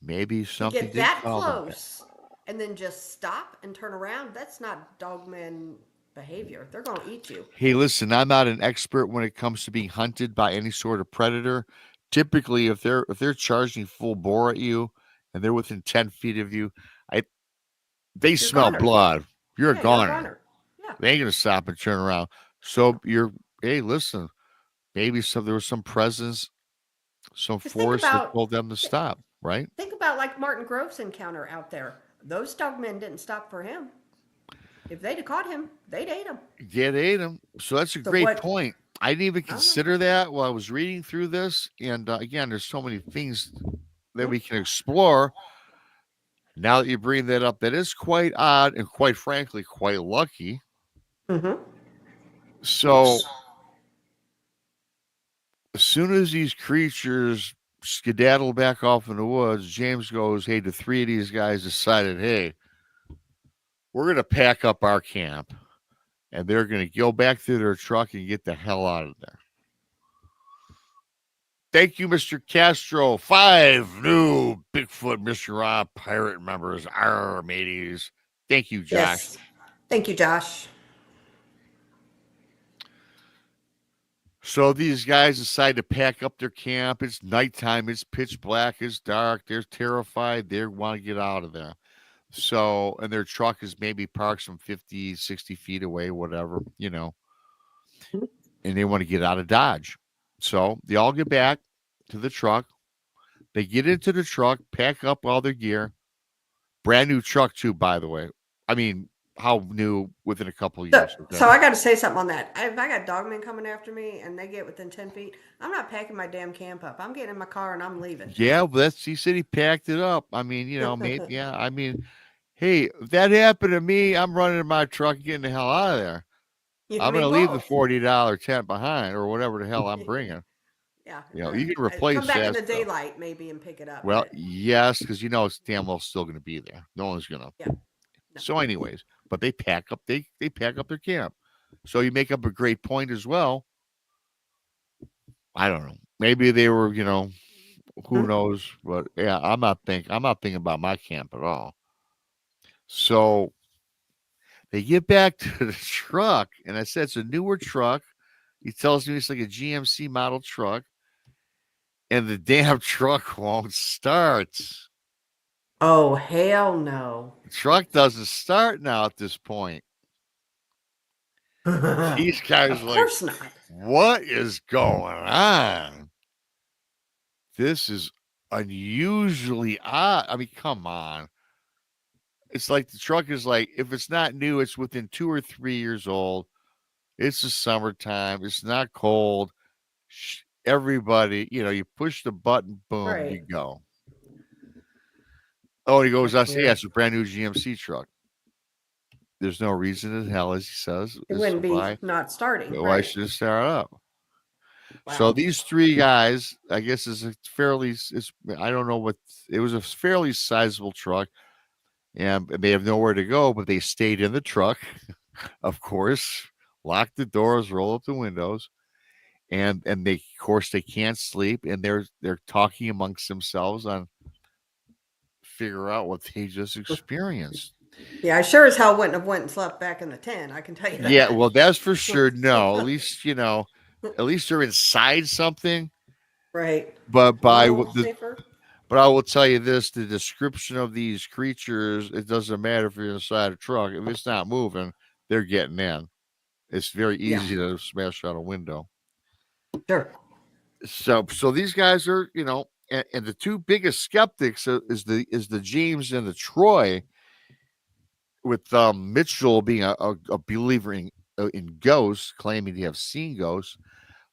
Maybe To something get did that call them back. close and then just stop and turn around, that's not dogman behavior. They're going to eat you. Hey, listen, I'm not an expert when it comes to being hunted by any sort of predator. Typically, if they're charging full bore at you and they're within 10 feet of you, they You're smell goner. blood. You're a Yeah, you're a goner. goner. Yeah. They ain't gonna stop and turn around. So hey, listen, maybe there was some presence, some Just think force that about told them to stop, right? think about like Martin Grove's encounter out there. Those dogmen didn't stop for him. If they'd have caught him, they'd ate him. Get ate them. So that's a So great what? point. I didn't even I don't know. consider that while I was reading through this. And again, there's so many things that Hmm? we can explore. Now that you bring that up, that is quite odd and quite frankly, quite lucky. Mm-hmm. So as soon as these creatures skedaddle back off in the woods, James goes, hey, the three of these guys decided, hey, we're going to pack up our camp and they're going to go back to their truck and get the hell out of there. Thank you, Mr. Castro. 5 new Bigfoot Mr. Rob pirate members. Our mateys. Thank you, Josh. Yes. Thank you, Josh. So these guys decide to pack up their camp. It's nighttime. It's pitch black. It's dark. They're terrified. They want to get out of there. So, and their truck is maybe parked some 50, 60 feet away, whatever, and they want to get out of Dodge. So they all get back to the truck. They get into the truck, pack up all their gear. Brand new truck, too, by the way. I mean, how new within a couple of years? Okay? So I got to say something on that. If I got dogmen coming after me and they get within 10 feet, I'm not packing my damn camp up. I'm getting in my car and I'm leaving. Yeah, but he said he packed it up. I mean, maybe, yeah. I mean, hey, if that happened to me, I'm running in my truck and getting the hell out of there. I'm going to leave the $40 tent behind or whatever the hell I'm bringing. Yeah. You can replace come back that in the stuff. daylight maybe and pick it up. Well, but yes, because it's damn well still going to be there. No one's going to. Yeah. No. So, anyways, but they pack up. They pack up their camp. So you make up a great point as well. I don't know. Maybe they were, who Hmm. knows? But yeah, I'm not thinking about my camp at all. So they get back to the truck, and I said it's a newer truck. He tells me it's like a GMC model truck, and the damn truck won't start. Oh, hell no. The truck doesn't start now at this point. These guys Of are like, course not. what is going on? This is unusually odd. I mean, come on. It's like the truck is like, if it's not new, it's within 2 or 3 years old. It's the summertime. It's not cold. Everybody, you push the button, boom, you Right. go. Oh, he goes, That's I say, yeah, weird. it's a brand new GMC truck. There's no reason in hell, as he says, It as to wouldn't be not starting, why right? should it start up. So Wow. these three guys, I guess, I don't know what, it was a fairly sizable truck, and they have nowhere to go, but they stayed in the truck, of course, lock the doors, roll up the windows, and they, of course, they can't sleep, and they're talking amongst themselves on figure out what they just experienced. Yeah, I sure as hell wouldn't have went and slept back in the tent. I can tell you Yeah, that. well, that's for sure. No, at least they're inside something. Right. But A by little what the safer. but I will tell you this: the description of these creatures, it doesn't matter if you're inside a truck. If it's not moving, they're getting in. It's very Yeah. easy to smash out a window. Sure. So these guys are, and the two biggest skeptics is the James and the Troy, with Mitchell being a believer in ghosts, claiming to have seen ghosts.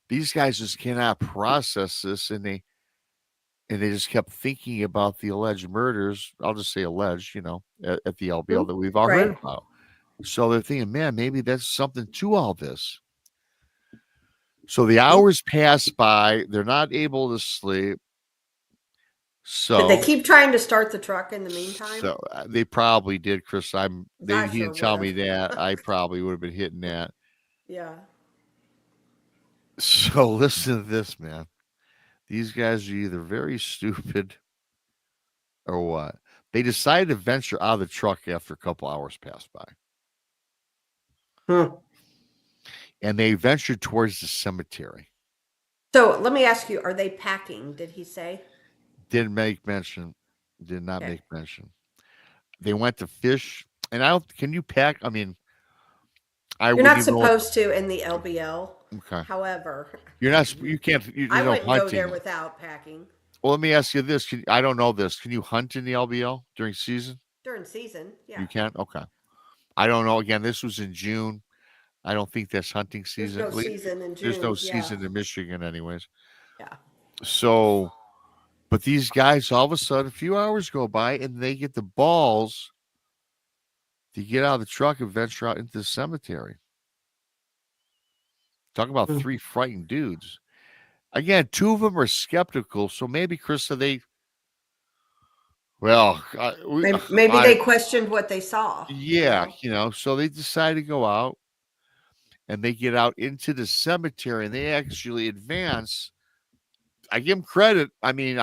These guys just cannot process this, and they just kept thinking about the alleged murders. I'll just say alleged, at the LBL Mhm. that we've all heard Right. about. So they're thinking, man, maybe that's something to all this. So the Mhm. hours pass by. They're not able to sleep. Did they So, keep trying to start the truck in the meantime? they probably did, Chris. 'Cause I He sure didn't would tell me have. that. I probably would have been hitting that. Yeah. So listen to this, man. These guys are either very stupid or what? They decided to venture out of the truck after a couple hours passed by, Hmm. and they ventured towards the cemetery. So let me ask you, are they packing? Did he say? Didn't make mention. Did not Okay. make mention. They went to fish, and I don't. Can you pack? I mean, I You're wouldn't not even know. supposed to in the LBL. Okay, However, you're not. You can't. I There's no wouldn't go there hunting. without packing Well, let me ask you this. I don't know this. Can you hunt in the LBL during season? during season. Yeah. You can. Okay. I don't know. Again, this was in June. I don't think that's hunting There's season. no season in There's no June. Yeah. season in Michigan, anyways. Yeah. So, but these guys, all of a sudden, a few hours go by, and they get the balls to get out of the truck and venture out into the cemetery. Talk about Hmm. three frightened dudes. Again, two of them are skeptical, so maybe Krista, well, Maybe they questioned what they saw, you yeah, know? so they decide to go out, and they get out into the cemetery, and they actually advance. I give them credit. I mean,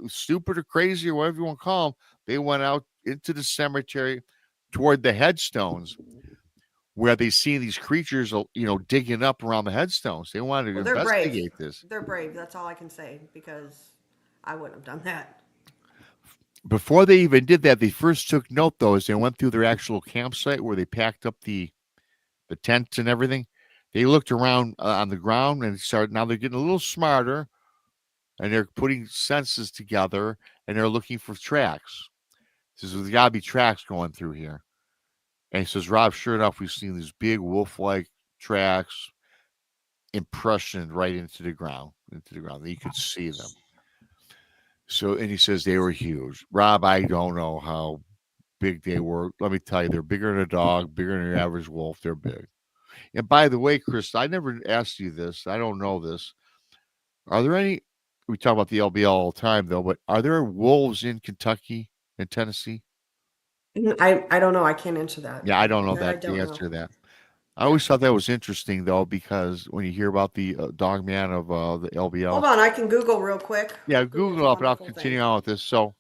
stupid or crazy or whatever you want to call them, they went out into the cemetery toward the headstones where they see these creatures, digging up around the headstones. They wanted to Well, they're brave. investigate this. They're brave. That's all I can say because I wouldn't have done that. Before they even did that, they first took note, though, as they went through their actual campsite where they packed up the tents and everything. They looked around on the ground and started. Now they're getting a little smarter, and they're putting senses together, and they're looking for tracks. He says, there's got to be tracks going through here. And he says, Rob, sure enough, we've seen these big wolf-like tracks impressioned right into the ground. You could see them. So, and he says they were huge. Rob, I don't know how big they were. Let me tell you, they're bigger than a dog, bigger than your average wolf. They're big. And by the way, Chris, I never asked you this. I don't know this. Are there any, we talk about the LBL all the time, though, but are there wolves in Kentucky and Tennessee? I don't know. I can't answer that. Yeah, I don't know That I that, the don't answer know. to that. I always thought that was interesting, though, because when you hear about the Dogman of the LBL. Hold on, I can Google real quick. Yeah, Google's Google a up, and I'll wonderful continue thing. on with this. So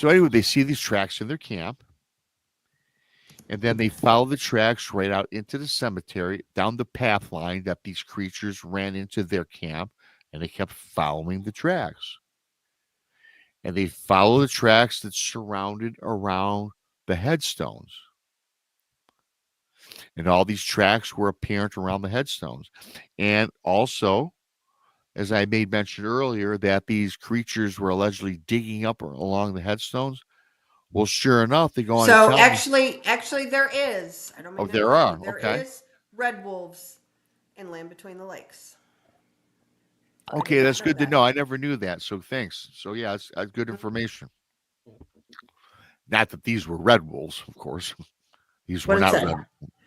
anyway, they see these tracks in their camp, and then they follow the tracks right out into the cemetery, down the path line that these creatures ran into their camp, and they kept following the tracks. And they follow the tracks that surrounded around the headstones. And all these tracks were apparent around the headstones. And also, as I made mention earlier, that these creatures were allegedly digging up along the headstones. Well, sure enough, they go on to So tell me. actually, there is. I don't mean Oh, to there interrupt are. you. There Okay. is red wolves in Land Between the Lakes. I Okay, did not that's know good to that. know. I never knew that. So thanks. So yeah, it's good information. Not that these were red wolves, of course. These were What it not said. red.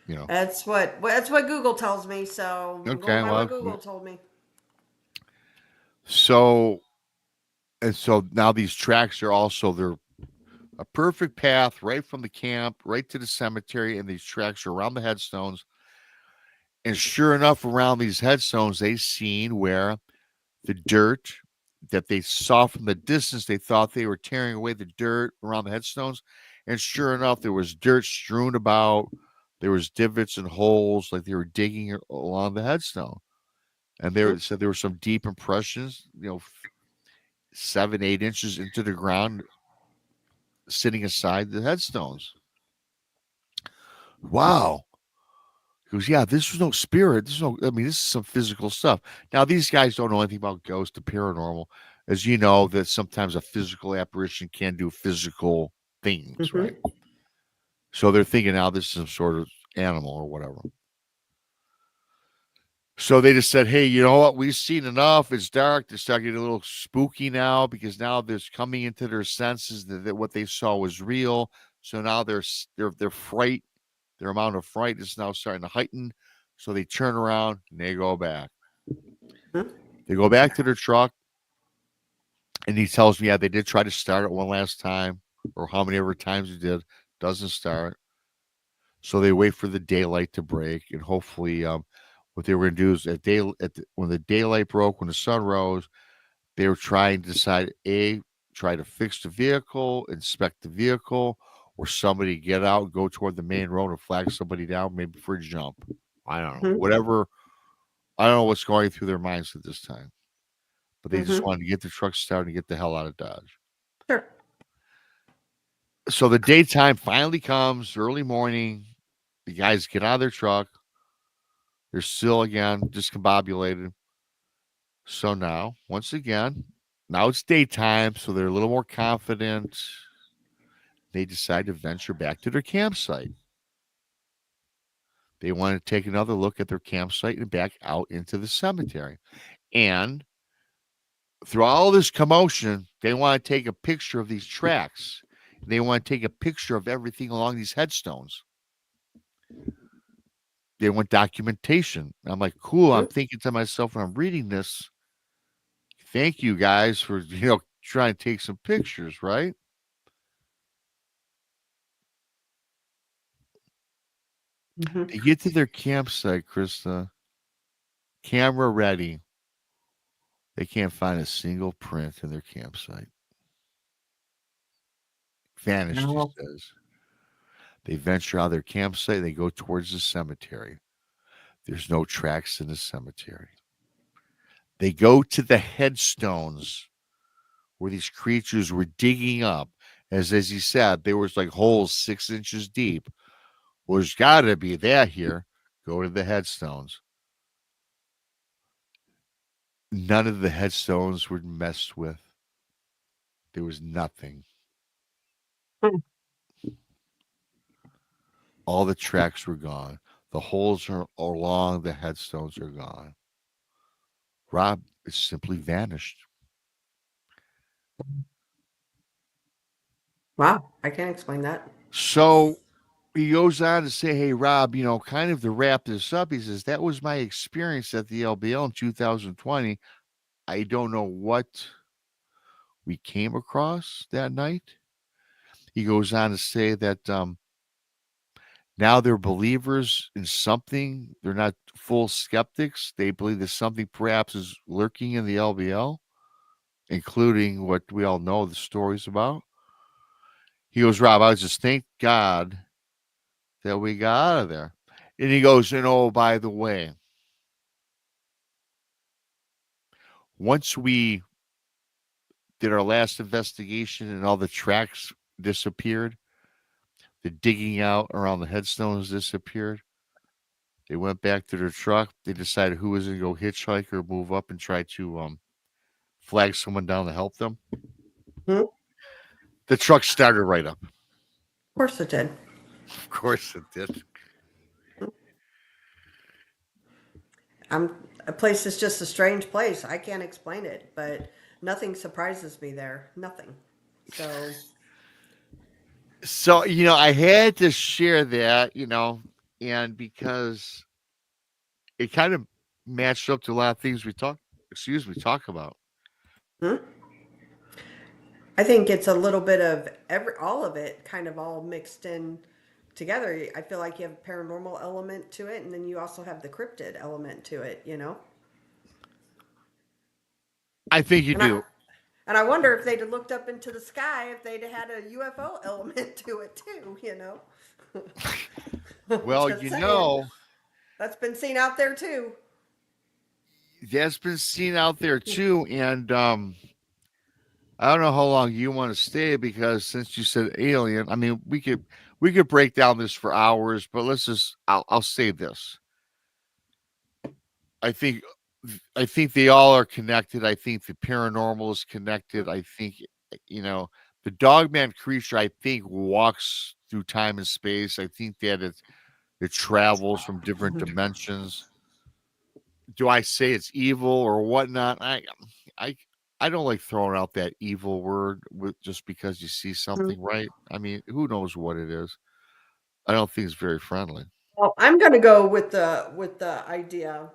You know. That's what Google tells me. So I'm going Okay. by Well, what Google told me. so now these tracks are also they're a perfect path right from the camp right to the cemetery, and these tracks are around the headstones. And sure enough, around these headstones, they seen where the dirt that they saw from the distance, they thought they were tearing away the dirt around the headstones. And sure enough, there was dirt strewn about. There was divots and holes like they were digging along the headstone. And there said there were some deep impressions, 7, 8 inches into the ground, sitting aside the headstones. Wow. He goes, yeah, this was no spirit. This is some physical stuff. Now, these guys don't know anything about ghosts or paranormal. As you know, that sometimes a physical apparition can do physical things, right? So they're thinking now this is some sort of animal or whatever. So they just said, hey, you know what? We've seen enough. It's dark. They're starting to get a little spooky now because now they're coming into their senses that what they saw was real. So now their fright, their amount of fright is now starting to heighten. So they turn around and they go back. They go back to their truck. And he tells me, yeah, they did try to start it one last time, or how many ever times he did, doesn't start. So they wait for the daylight to break, and hopefully, what they were going to do is when the daylight broke, when the sun rose, they were trying to decide try to fix the vehicle, inspect the vehicle, or somebody get out, go toward the main road, and flag somebody down, maybe for a jump. I don't know, whatever. I don't know what's going through their minds at this time, but they just wanted to get the truck started and get the hell out of Dodge. Sure. So the daytime finally comes, early morning. The guys get out of their truck. They're still, again, discombobulated. So now, once again, now it's daytime, so they're a little more confident. They decide to venture back to their campsite. They want to take another look at their campsite and back out into the cemetery. And through all this commotion, they want to take a picture of these tracks. They want to take a picture of everything along these headstones. They want documentation. I'm like, cool. I'm thinking to myself when I'm reading this, thank you guys for, trying to take some pictures, right? They get to their campsite, Krista, camera ready. They can't find a single print in their campsite. Vanished, he says. They venture out of their campsite. They go towards the cemetery. There's no tracks in the cemetery. They go to the headstones where these creatures were digging up. As he said, there was like holes 6 inches deep. Well, there's got to be that here. Go to the headstones. None of the headstones were messed with. There was nothing. All the tracks were gone. The holes are along the headstones are gone. Rob is simply vanished. Wow, I can't explain that. So he goes on to say, hey, Rob, kind of to wrap this up, he says, that was my experience at the LBL in 2020. I don't know what we came across that night. He goes on to say that Now they're believers in something. They're not full skeptics. They believe that something perhaps is lurking in the LBL, including what we all know the stories about. He goes, Rob, I was just thank God that we got out of there. And he goes, and oh, by the way, once we did our last investigation and all the tracks disappeared, the digging out around the headstones disappeared. They went back to their truck. They decided who was going to go hitchhike or move up and try to flag someone down to help them. Hmm? The truck started right up. Of course it did. Of course it did. A place is just a strange place. I can't explain it, but nothing surprises me there. Nothing. So, I had to share that, and because it kind of matched up to a lot of things we talk about. Hmm? I think it's a little bit of all of it, kind of all mixed in together. I feel like you have a paranormal element to it, and then you also have the cryptid element to it. I think you And do. I wonder if they'd have looked up into the sky if they'd have had a UFO element to it too. Well, Just saying. That's been seen out there too. that's been seen out there too, and I don't know how long you want to stay because since you said alien, I mean we could break down this for hours, but I'll say this. I think I think they all are connected. I think the paranormal is connected. I think you know the dogman creature. I think walks through time and space. I think that it travels from different dimensions. Do I say it's evil or whatnot? I I don't like throwing out that evil word just because you see something, right? I mean, who knows what it is? I don't think it's very friendly. Well, I'm going to go with the idea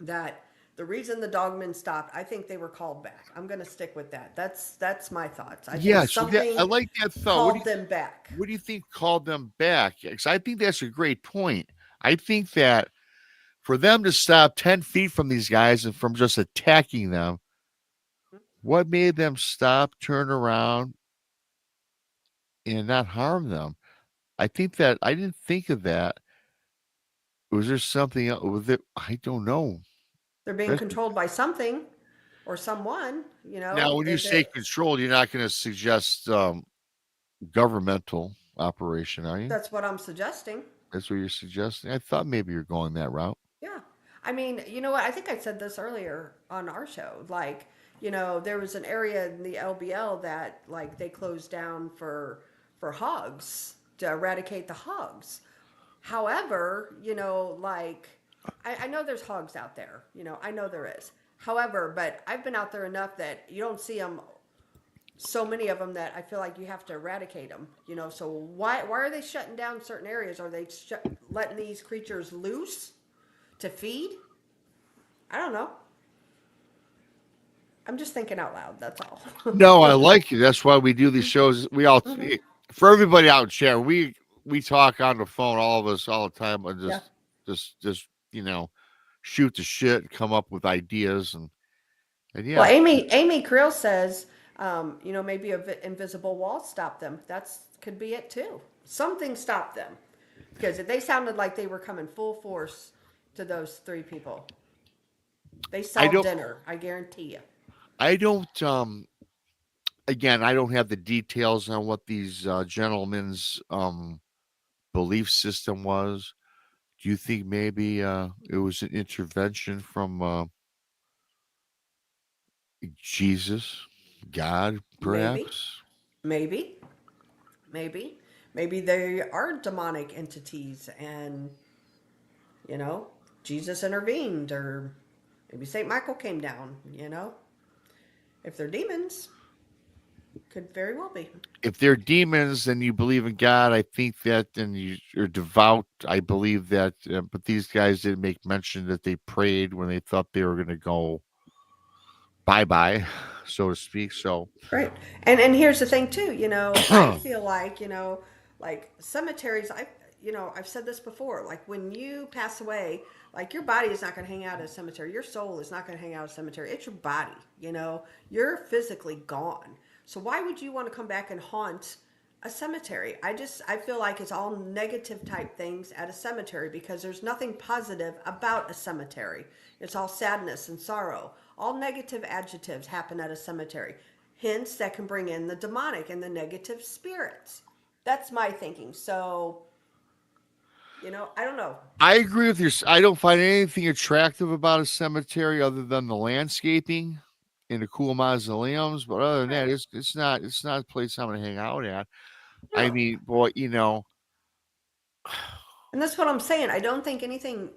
that the reason the dogmen stopped, I think they were called back. I'm going to stick with that. That's my thoughts. I think Yeah, so that I something like that thought. called them back. What do you think called them back? Because I think that's a great point. I think that for them to stop 10 feet from these guys and from just attacking them, what made them stop, turn around, and not harm them? I think that I didn't think of that. Was there something else with it? I don't know. They're being That's, controlled by something or someone. now, when you say controlled, you're not going to suggest governmental operation, are you? That's what I'm suggesting. That's what you're suggesting. I thought maybe you're going that route. Yeah. I mean, you know what? I think I said this earlier on our show. Like, there was an area in the LBL that like they closed down for hogs to eradicate the hogs. However, like I know there's hogs out there. I know there is. However, but I've been out there enough that you don't see them so many of them that I feel like you have to eradicate them. So why are they shutting down certain areas? Are they letting these creatures loose to feed? I don't know. I'm just thinking out loud. That's all. No, I like you. That's why we do these shows. We all, for everybody out in chat, we talk on the phone, all of us, all the time, and Yeah. just shoot the shit and come up with ideas and Well, yeah. Amy Krill says, maybe a invisible wall stopped them. That's could be it too. Something stopped them because they sounded like they were coming full force to those three people. They I saw don't dinner. I guarantee you. I don't again I don't have the details on what these gentlemen's belief system was. Do you think maybe it was an intervention from Jesus, God, Maybe, perhaps? maybe, maybe, maybe they are demonic entities, and you know, Jesus intervened, or maybe Saint Michael came down. If they're demons, could very well be. If they're demons and you believe in God, I think that, and you're devout, I believe that. But these guys didn't make mention that they prayed when they thought they were going to go bye bye, so to speak. So, Right. And here's the thing too, I feel like, like cemeteries, I've said this before, like when you pass away, like your body is not going to hang out at a cemetery. Your soul is not going to hang out at a cemetery. It's your body. You're physically gone. So why would you want to come back and haunt a cemetery? I feel like it's all negative type things at a cemetery because there's nothing positive about a cemetery. It's all sadness and sorrow. All negative adjectives happen at a cemetery. Hence, that can bring in the demonic and the negative spirits. That's my thinking. So, I don't know. I agree with you. I don't find anything attractive about a cemetery other than the landscaping and the cool mausoleums. But other than that, Right. it's not a place I'm going to hang out at. I No. mean, boy, And that's what I'm saying. I don't think anything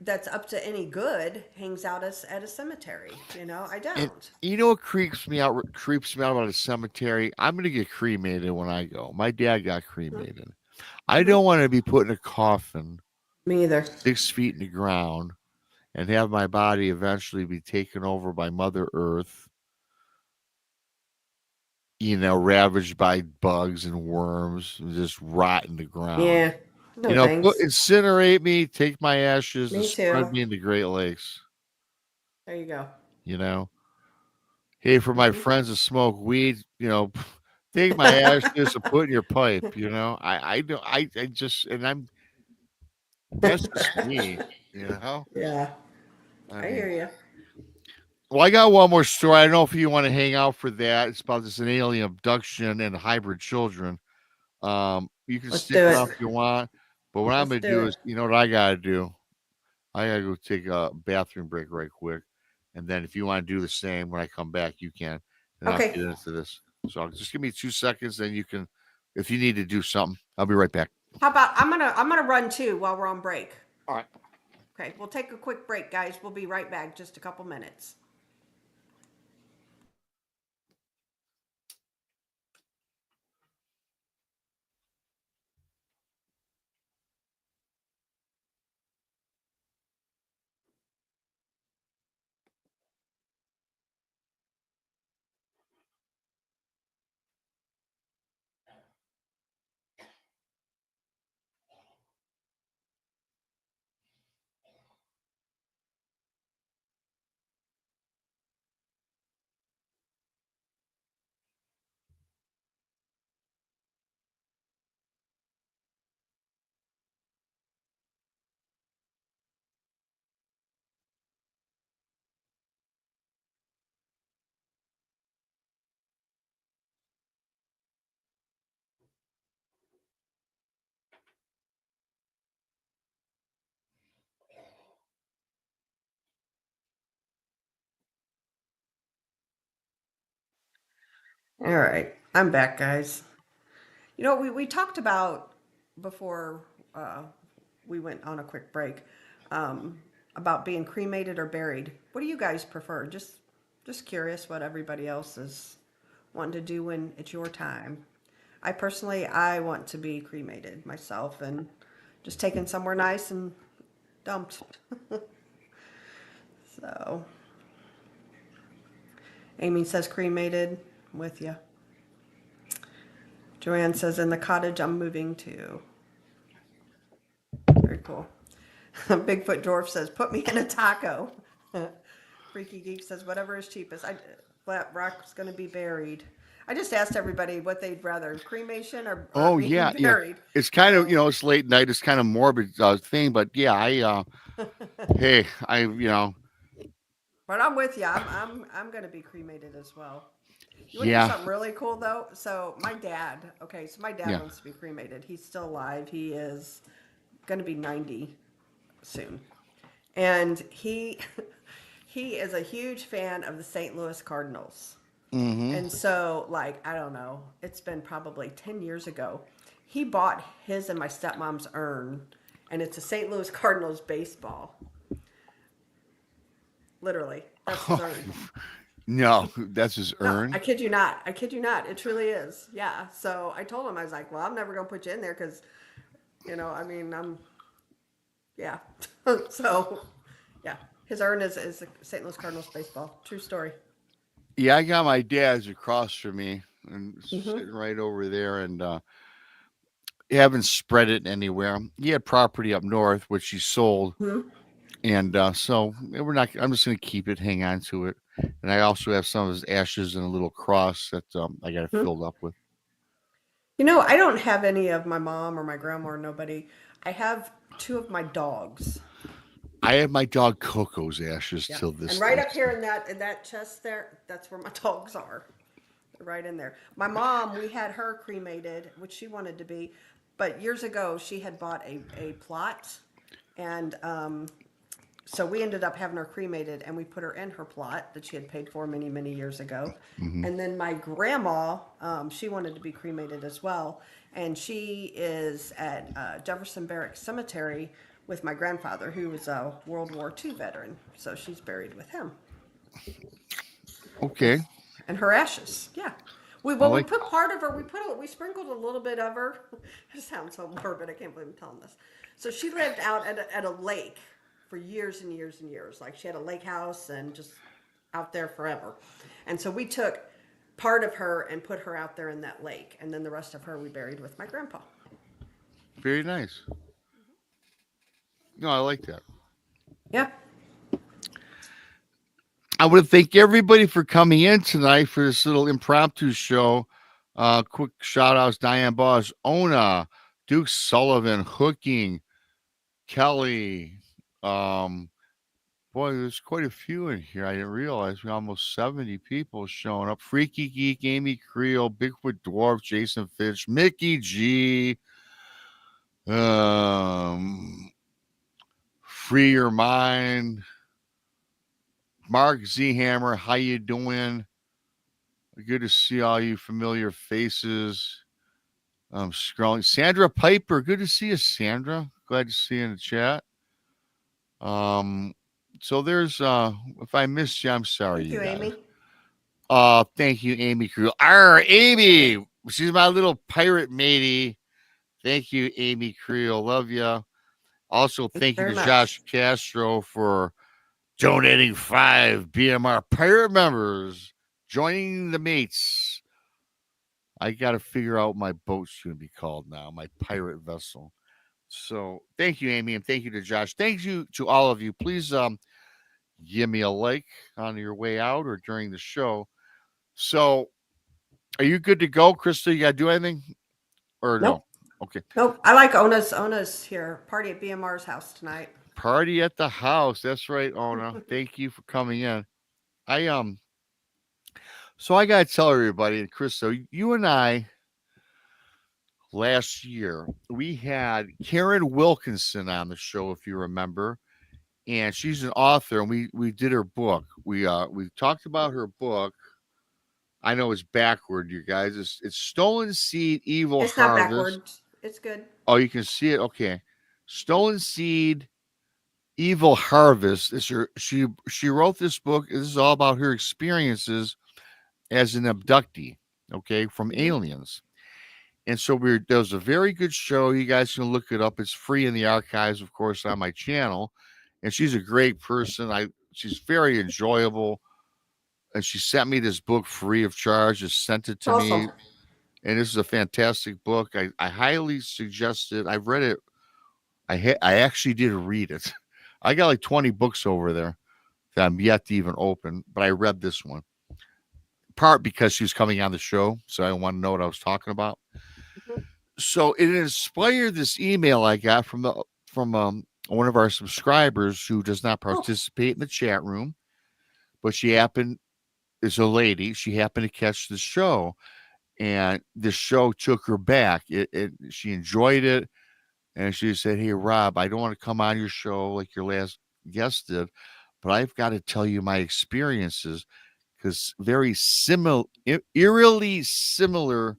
that's up to any good hangs out at a cemetery. I and don't. what creeps me out about a cemetery. I'm going to get cremated when I go. My dad got cremated. I Mm-hmm. don't want to be put in a coffin Me either. 6 feet in the ground and have my body eventually be taken over by Mother Earth, ravaged by bugs and worms and just rot in the ground. Yeah. No thanks. Incinerate me, take my ashes, and Me spread too. me in the Great Lakes. There you go. You know, hey, for my Mm-hmm. friends that smoke weed, take my ashes and put in your pipe. I don't, I just, and that's just me. You know, Yeah. I I mean, hear you. well, I got one more story. I don't know if you want to hang out for that. It's about this an alien abduction and hybrid children. You can Let's stick do around it. if you want, but what I'm Let's gonna do do it. is, what I gotta do? I gotta go take a bathroom break right quick, and then if you want to do the same when I come back, you can, and I'll Okay. get into this. So just give me 2 seconds, then you can, if you need to do something, I'll be right back. How about I'm gonna run too while we're on break. All right. Okay, we'll take a quick break, guys. We'll be right back. Just a couple minutes. All right, I'm back, guys. We talked about before uh, we went on a quick break about being cremated or buried. What do you guys prefer? Just curious what everybody else is wanting to do when it's your time. I want to be cremated myself and just taken somewhere nice and dumped. So, Amy says cremated with you. Joanne says in the cottage I'm moving to. Very cool. Bigfoot Dwarf says, put me in a taco. Freaky Geek says, whatever is cheapest. Flat Rock's going to be buried. I just asked everybody what they'd rather, cremation or Oh being yeah, yeah. buried. It's kind of it's late night. It's kind of morbid thing, but yeah, hey, But I'm with you. I'm going to be cremated as well. You want to hear yeah, something really cool though? So my dad, yeah. wants to be cremated. He's still alive. He is going to be 90 soon. And he is a huge fan of the St. Louis Cardinals. Mm-hmm. And so, like, I don't know, it's been probably 10 years ago. He bought his and my stepmom's urn, and it's a St. Louis Cardinals baseball. Literally, that's his urn. No, that's his No, urn. I kid you not. I kid you not. It truly is. Yeah. So I told him, I was like, well, I'm never going to put you in there because, I mean, yeah. So, yeah. His urn is St. Louis Cardinals baseball. True story. Yeah, I got my dad's across from me and Mm-hmm. sitting right over there, and haven't spread it anywhere. He had property up north, which he sold. Mhm. And so we're not, I'm just going to keep it, hang on to it. And I also have some of his ashes in a little cross that I got it Mhm. filled up with. I don't have any of my mom or my grandma or nobody. I have two of my dogs. I have my dog Coco's ashes Yeah. till this And right day. up here in that chest there, that's where my dogs are. They're right in there. My mom, we had her cremated, which she wanted to be, but years ago she had bought a plot, and so we ended up having her cremated, and we put her in her plot that she had paid for many, many years ago. Mm-hmm. And then my grandma, she wanted to be cremated as well, and she is at Jefferson Barracks Cemetery with my grandfather, who was a World War II veteran. So she's buried with him. Okay. And her ashes, yeah. We I well, we like, put part of her. We sprinkled a little bit of her. It sounds so morbid. I can't believe I'm telling this. So she lived out at a lake for years and years and years. Like she had a lake house and just out there forever. And so we took part of her and put her out there in that lake, and then the rest of her we buried with my grandpa. very nice. No, I like that. Yeah. I want to thank everybody for coming in tonight for this little impromptu show. Quick shout outs: Diane Boss, Ona, Duke Sullivan, Hooking, Kelly. Boy, there's quite a few in here. I didn't realize we almost 70 people showing up. Freaky Geek, Amy Creel, Bigfoot Dwarf, Jason Fitch, Mickey G. Free Your Mind, Mark Z Hammer. How you doing? Good to see all you familiar faces. Scrolling. Sandra Piper. Good to see you, Sandra. Glad to see you in the chat. So there's if I missed you, I'm sorry, Thank you you, guys. Amy. Thank you, Amy Creel. Amy. She's my little pirate matey. Thank you, Amy Creel. Love you. Also, Thank you thank you very to Josh much. Castro for donating 5 BMR pirate members, joining the mates. I got to figure out what my boat's going to be called now, my pirate vessel. So thank you, Amy, and thank you to Josh. Thank you to all of you. Please give me a like on your way out or during the show. So are you good to go, Krista? You got to do anything or no? Nope. Okay. Nope. I like Ona's here. Party at BMR's house tonight. Party at the house. That's right, Ona. Thank you for coming in. So I gotta tell everybody, and Chris, so you and I last year we had Karen Wilkinson on the show, if you remember, and she's an author, and we did her book. We talked about her book. I know it's backward, you guys. It's Stolen Seed, Evil It's not Harvest. backwards. It's good. Oh, you can see it. Okay, Stolen Seed, Evil Harvest. She wrote this book. This is all about her experiences as an abductee, okay, from Mm-hmm. aliens. And so there was a very good show. You guys can look it up. It's free in the archives, of course, on my channel. And she's a great person. She's very enjoyable. And she sent me this book free of charge. Just sent it to Awesome. me. And this is a fantastic book. I highly suggest it. I've read it. I actually did read it. I got like 20 books over there that I'm yet to even open, but I read this one. Part because she was coming on the show, so I want to know what I was talking about. Mm-hmm. So it inspired this email I got from one of our subscribers who does not participate in the chat room, but is a lady. She happened to catch the show, and the show took her back. She enjoyed it, and she said, "Hey, Rob, I don't want to come on your show like your last guest did, but I've got to tell you my experiences." Because very eerily similar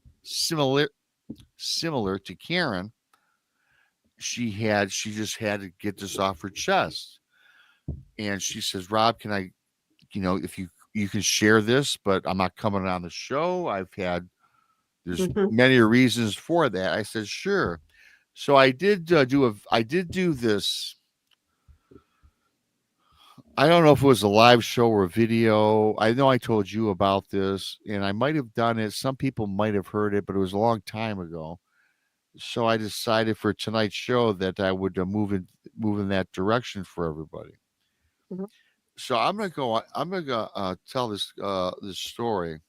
to Karen, she just had to get this off her chest. And she says, Rob, can I, if you can share this, but I'm not coming on the show. There's Mm-hmm. many reasons for that. I said, sure. So I did do this. I don't know if it was a live show or a video. I know I told you about this, and I might have done it. Some people might have heard it, but it was a long time ago. So I decided for tonight's show that I would move in that direction for everybody. Mhm. So I'm gonna go. I'm gonna go, tell this story,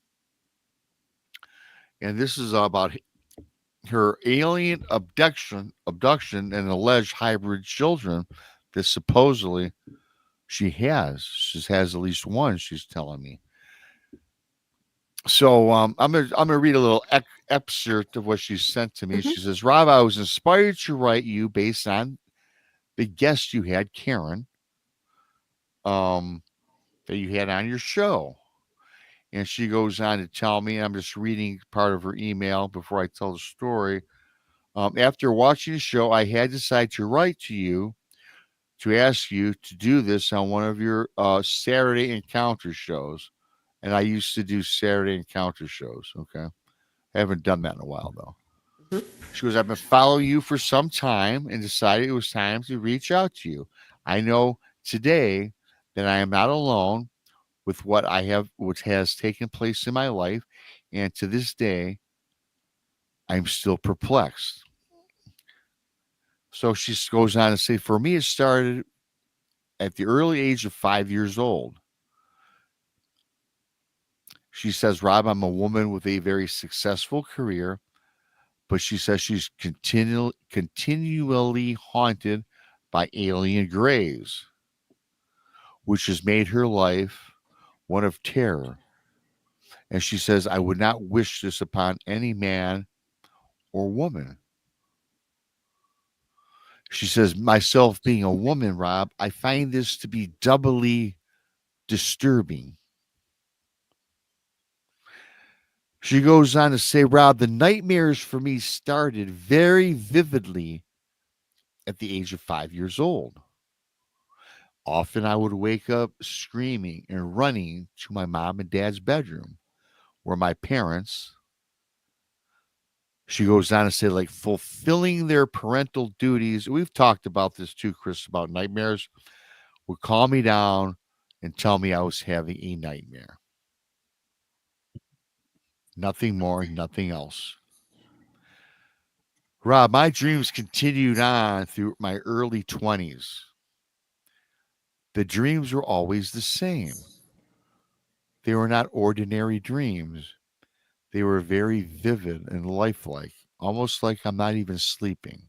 and this is about her alien abduction, and alleged hybrid children that supposedly she has. She has at least one. She's telling me. So I'm gonna read a little excerpt of what she sent to me. Mhm. She says, "Rob, I was inspired to write you based on the guest you had, Karen, um, that you had on your show." And she goes on to tell me, I'm just reading part of her email before I tell the story. After watching the show, I had decided to write to you to ask you to do this on one of your Saturday encounter shows. And I used to do Saturday encounter shows. Okay. I haven't done that in a while, though. Mhm. She goes, I've been following you for some time and decided it was time to reach out to you. I know today that I am not alone with what has taken place in my life. And to this day, I'm still perplexed. So she goes on to say, for me, it started at the early age of 5 years old. She says, Rob, I'm a woman with a very successful career, but she says she's continually haunted by alien grays, which has made her life one of terror. And she says, I would not wish this upon any man or woman. She says, myself being a woman, Rob, I find this to be doubly disturbing. She goes on to say, Rob, the nightmares for me started very vividly at the age of 5 years old. Often I would wake up screaming and running to my mom and dad's bedroom, where my parents, she goes on to say, like fulfilling their parental duties. We've talked about this too, Chris, about nightmares, would calm me down and tell me I was having a nightmare. Nothing more, nothing else. Rob, my dreams continued on through my early 20s. The dreams were always the same. They were not ordinary dreams. They were very vivid and lifelike, almost like I'm not even sleeping.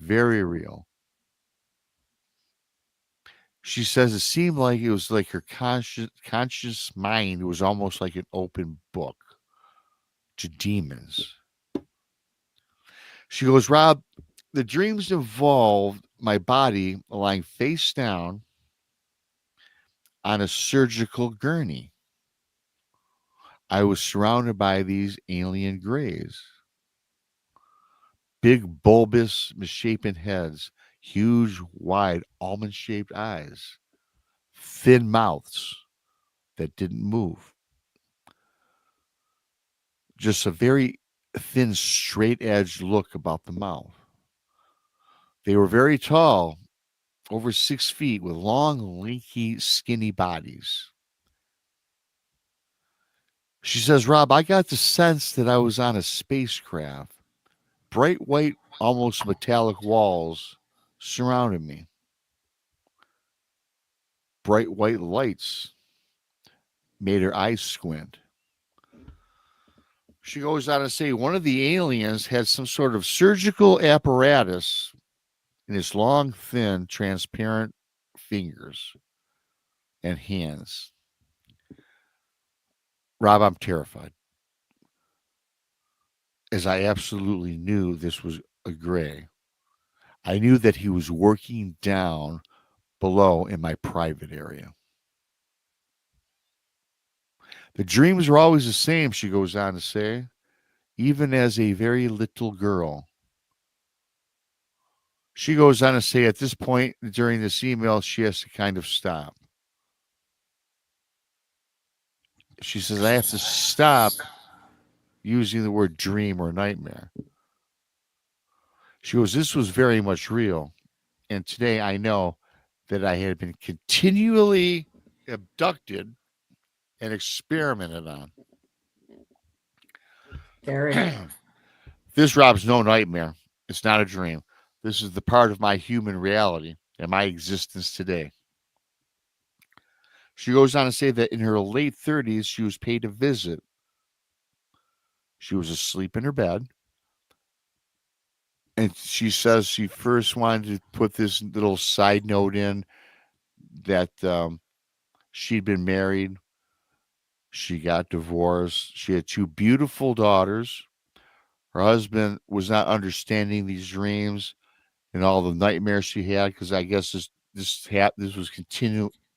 Very real. She says it seemed like it was like her conscious mind was almost like an open book to demons. She goes, Rob, the dreams involved my body lying face down on a surgical gurney. I was surrounded by these alien grays, big, bulbous, misshapen heads, huge, wide, almond shaped eyes, thin mouths that didn't move. Just a very thin, straight edged look about the mouth. They were very tall, over 6 feet, with long, lanky, skinny bodies. She says, Rob, I got the sense that I was on a spacecraft. Bright white, almost metallic walls surrounded me. Bright white lights made her eyes squint. She goes on to say one of the aliens had some sort of surgical apparatus in his long, thin, transparent fingers and hands. Rob, I'm terrified, as I absolutely knew this was a gray. I knew that he was working down below in my private area. The dreams were always the same, she goes on to say, even as a very little girl. She goes on to say at this point during this email, she has to kind of stop. She says, I have to stop using the word dream or nightmare. She goes, this was very much real. And today I know that I had been continually abducted and experimented on. Very. This, Rob's, no nightmare. It's not a dream. This is the part of my human reality and my existence today. She goes on to say that in her late 30s, she was paid a visit. She was asleep in her bed. And she says she first wanted to put this little side note in that she'd been married. She got divorced. She had two beautiful daughters. Her husband was not understanding these dreams and all the nightmares she had, because I guess this was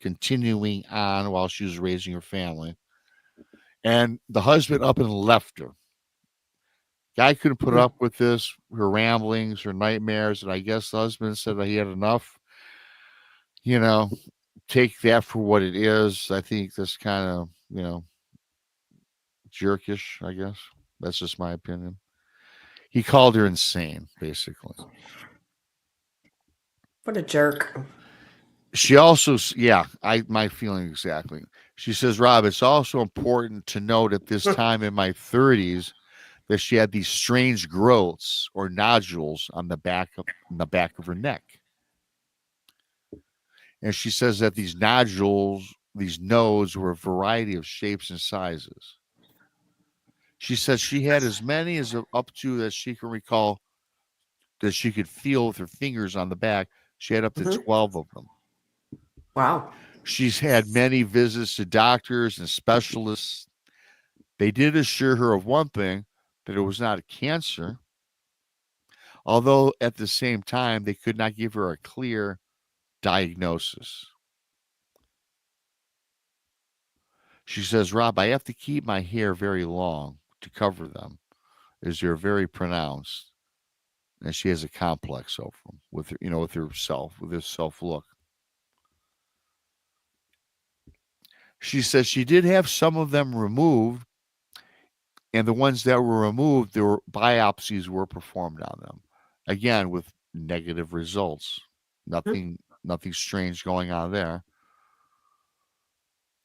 continuing on while she was raising her family. And the husband up and left her. Guy couldn't put up with this, her ramblings, her nightmares, and I guess the husband said that he had enough. You know, take that for what it is. I think that's kind of, jerkish, I guess. That's just my opinion. He called her insane, basically. What a jerk. She also, my feeling exactly. She says, Rob, it's also important to note at this time in my 30s that she had these strange growths or nodules on the back of her neck. And she says that these nodules, these nodes, were a variety of shapes and sizes. She says she had as many as up to that she can recall, that she could feel with her fingers on the back. She had up to 12 of them. Wow. She's had many visits to doctors and specialists. They did assure her of one thing, that it was not a cancer, although at the same time, they could not give her a clear diagnosis. She says, Rob, I have to keep my hair very long to cover them, as they're very pronounced. And she has a complex over them with her, with herself, with her self look. She says she did have some of them removed, and the ones that were removed, there were biopsies were performed on them. Again, with negative results. Nothing strange going on there.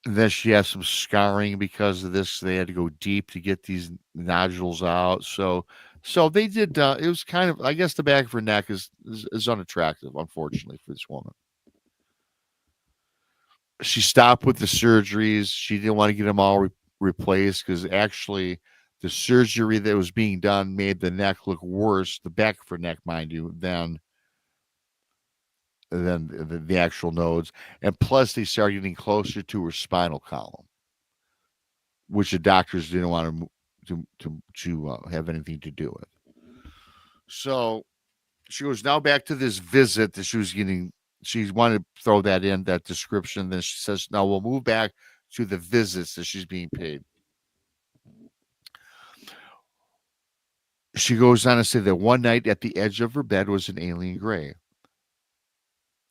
And then she has some scarring because of this. They had to go deep to get these nodules out. So they did. It was kind of, I guess, the back of her neck is unattractive, unfortunately, for this woman. She stopped with the surgeries. She didn't want to get them all replaced, because actually the surgery that was being done made the neck look worse, the back of her neck, mind you, than the actual nodes. And plus, they started getting closer to her spinal column, which the doctors didn't want to have anything to do with. So she was now back to this visit that she was getting. She wanted to throw that in, that description. Then she says, now we'll move back to the visits that she's being paid. She goes on to say that one night at the edge of her bed was an alien gray.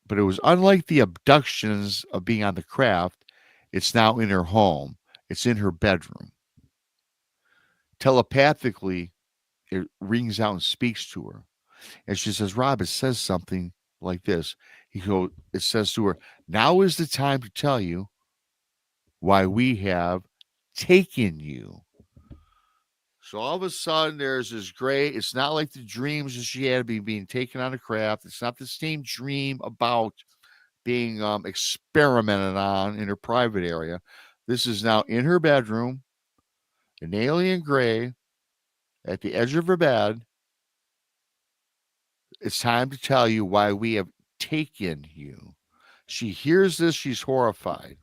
But it was unlike the abductions of being on the craft. It's now in her home. It's in her bedroom. Telepathically, it rings out and speaks to her. And she says, Rob, it says something like this. It says to her, now is the time to tell you why we have taken you. So all of a sudden, there's this gray. It's not like the dreams that she had being taken on a craft. It's not the same dream about being experimented on in her private area. This is now in her bedroom, an alien gray at the edge of her bed. It's time to tell you why we have taken you. She hears this. She's horrified.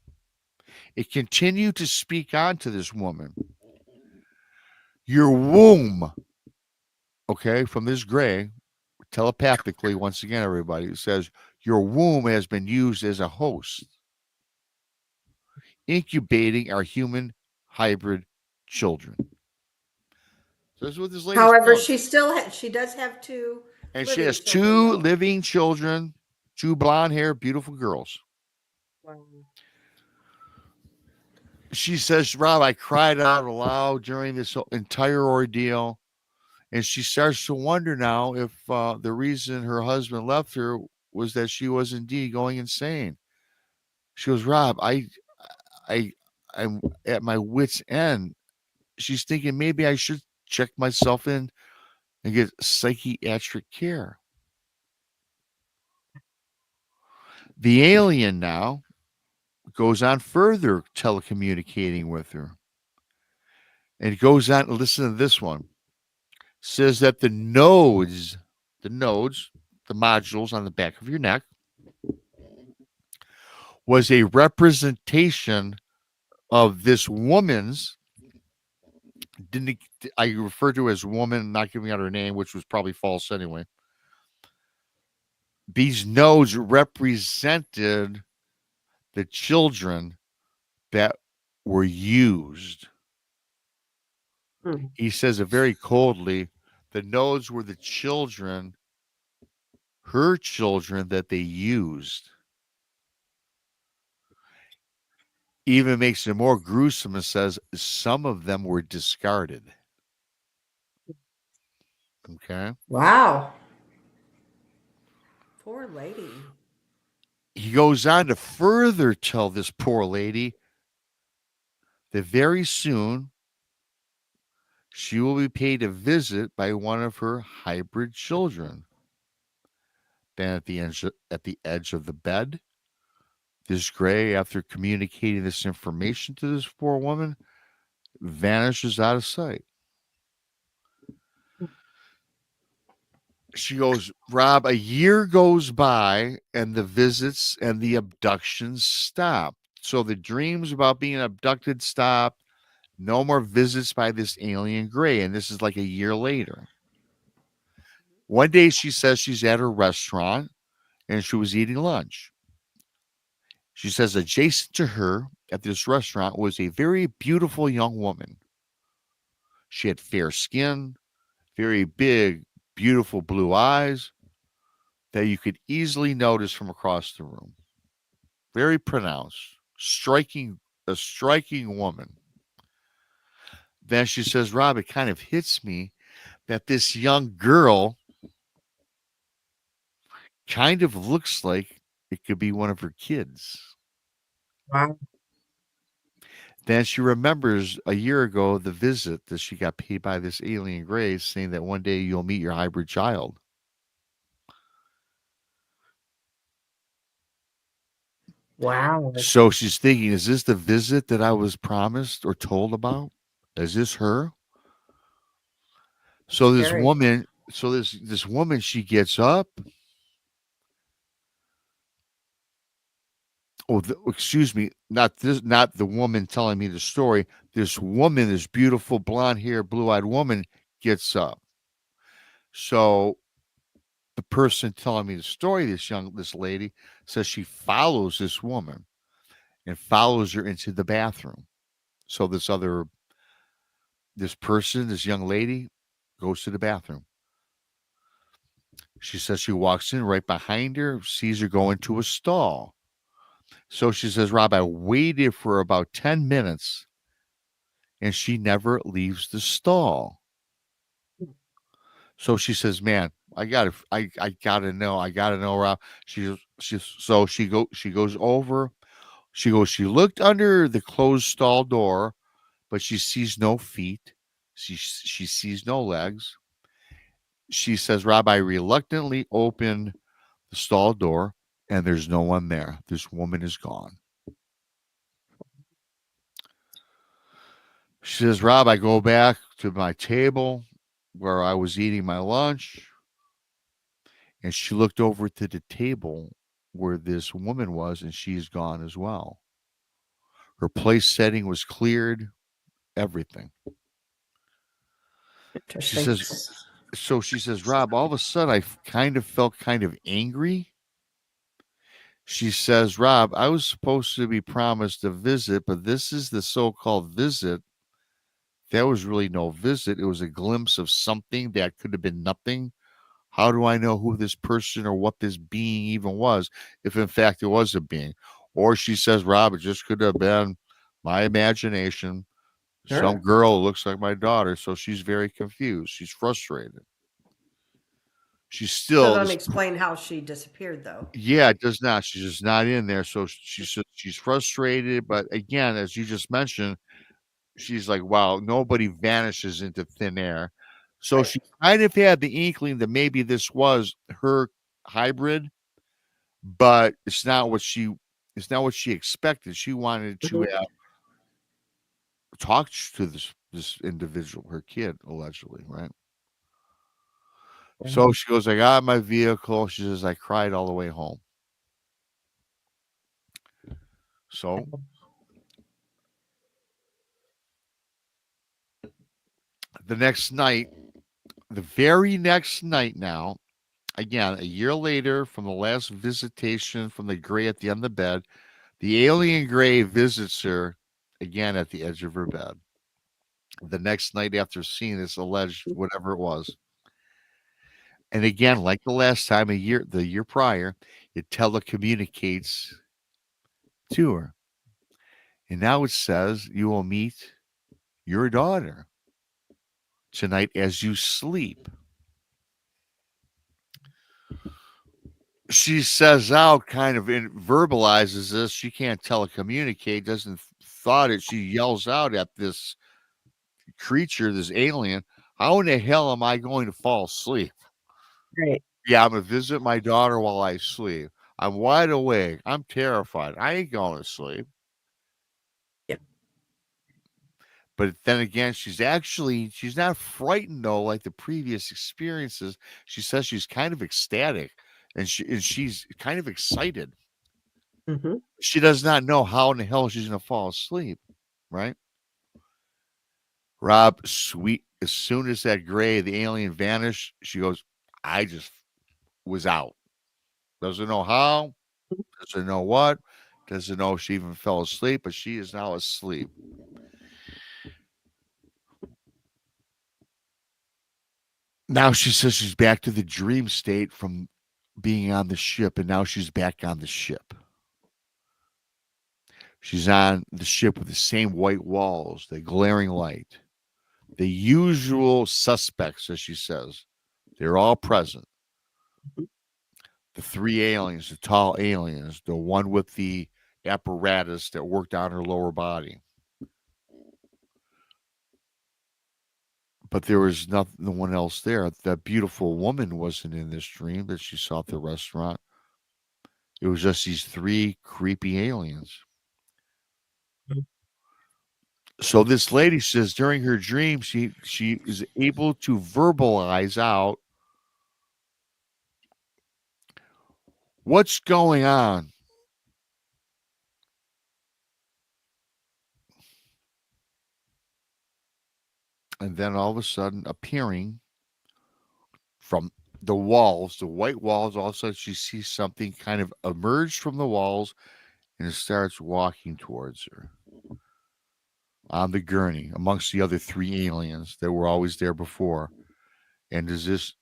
It continued to speak on to this woman. Your womb, okay, from this gray, telepathically, once again, everybody, it says, your womb has been used as a host, incubating our human hybrid children. So this is what this lady. However, she does have two. And she has two living children, two blonde hair, beautiful girls. Wow. She says, Rob, I cried out aloud during this entire ordeal. And she starts to wonder now if the reason her husband left her was that she was indeed going insane. She goes, Rob, I'm at my wit's end. She's thinking maybe I should check myself in and get psychiatric care. The alien now goes on further telecommunicating with her. And it goes on, listen to this one. Says that the nodes, the modules on the back of your neck, was a representation of this woman's, didn't I refer to as woman, not giving out her name, which was probably false anyway. These nodes represented the children that were used. He says it very coldly. The nodes were the children, her children that they used. Even makes it more gruesome and says some of them were discarded. Okay. Wow. Poor lady. He goes on to further tell this poor lady that very soon she will be paid a visit by one of her hybrid children. Then at the edge of the bed, this gray, after communicating this information to this poor woman, vanishes out of sight. She goes, Rob, a year goes by and the visits and the abductions stop. So the dreams about being abducted stop. No more visits by this alien gray. And this is like a year later. One day she says she's at a restaurant and she was eating lunch. She says adjacent to her at this restaurant was a very beautiful young woman. She had fair skin, very big, beautiful blue eyes that you could easily notice from across the room. Very pronounced, a striking woman. Then she says, Rob, it kind of hits me that this young girl kind of looks like it could be one of her kids. Wow. Then she remembers a year ago the visit that she got paid by this alien grace, saying that one day you'll meet your hybrid child. Wow. So she's thinking, is this the visit that I was promised or told about? Is this her? So this Scary. woman, this woman, she gets up. Oh, excuse me, not the woman telling me the story. This woman, this beautiful blonde hair, blue-eyed woman gets up. So the person telling me the story, this lady, says she follows this woman and follows her into the bathroom. So this young lady, goes to the bathroom. She says she walks in right behind her, sees her go into a stall. So she says, Rob, I waited for about 10 minutes and she never leaves the stall. So she says, man, I gotta know, Rob. She goes over. She goes, she looked under the closed stall door, but she sees no feet. She sees no legs. She says, Rob, I reluctantly open the stall door and there's no one there. This woman is gone. She says, Rob, I go back to my table where I was eating my lunch. And she looked over to the table where this woman was, and she's gone as well. Her place setting was cleared, everything. She says, Rob, all of a sudden I kind of felt kind of angry. She says, Rob, I was supposed to be promised a visit, but this is the so-called visit. There was really no visit. It was a glimpse of something that could have been nothing. How do I know who this person or what this being even was, if in fact it was a being? Or she says, Rob, it just could have been my imagination. Sure. Some girl looks like my daughter. So she's very confused. She's frustrated. She's still. Still don't explain how she disappeared, though. Yeah, it does not. She's just not in there. So she's frustrated. But again, as you just mentioned, she's like, wow, nobody vanishes into thin air. So Right. she kind of had the inkling that maybe this was her hybrid, but it's not what she expected. She wanted to Mhm. have talked to this individual, her kid, allegedly, right? Yeah. So she goes, I got my vehicle. She says, I cried all the way home. So the next night, the very next night now, again, a year later from the last visitation from the gray at the end of the bed, the alien gray visits her again at the edge of her bed. The next night after seeing this alleged whatever it was. And again, like the last time, the year prior, it telecommunicates to her. And now it says, you will meet your daughter tonight as you sleep. She says out, kind of verbalizes this. She can't telecommunicate, doesn't thought it. She yells out at this creature, this alien, how in the hell am I going to fall asleep? Right. Yeah, I'm going to visit my daughter while I sleep. I'm wide awake. I'm terrified. I ain't going to sleep. Yeah. But then again, she's not frightened though, like the previous experiences. She says she's kind of ecstatic and she's kind of excited. Mm-hmm. She does not know how in the hell she's going to fall asleep, right? Rob, sweet. As soon as that gray, the alien vanished, she goes, I just was out. Doesn't know how, doesn't know what, doesn't know if she even fell asleep, but she is now asleep. Now she says she's back to the dream state from being on the ship, and now she's back on the ship. She's on the ship with the same white walls, the glaring light, the usual suspects, as she says. They're all present. The three aliens, the tall aliens, the one with the apparatus that worked on her lower body. But there was no one else there. That beautiful woman wasn't in this dream that she saw at the restaurant. It was just these three creepy aliens. So this lady says during her dream, she is able to verbalize out what's going on. And then all of a sudden appearing from the walls, the white walls, all of a sudden she sees something kind of emerge from the walls and it starts walking towards her on the gurney amongst the other three aliens that were always there before. And as this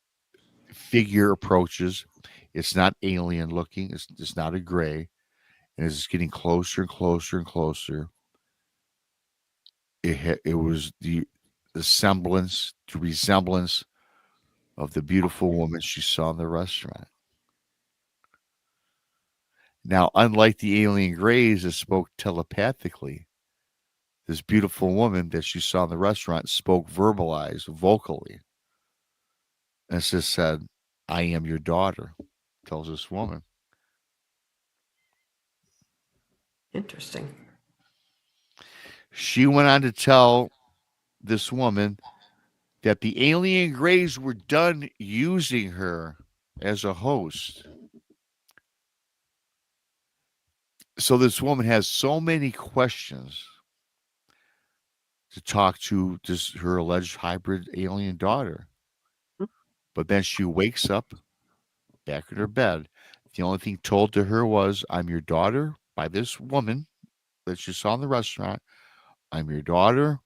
figure approaches, it's not alien looking, it's not a gray. And as it's getting closer and closer and closer, it was the semblance, the resemblance of the beautiful woman she saw in the restaurant. Now, unlike the alien grays that spoke telepathically, this beautiful woman that she saw in the restaurant spoke verbalized vocally. And it just said, I am your daughter, tells this woman. Interesting. She went on to tell this woman that the alien grays were done using her as a host. So this woman has so many questions to talk to this her alleged hybrid alien daughter. But then she wakes up back in her bed. The only thing told to her was, I'm your daughter by this woman that she saw in the restaurant. I'm your daughter.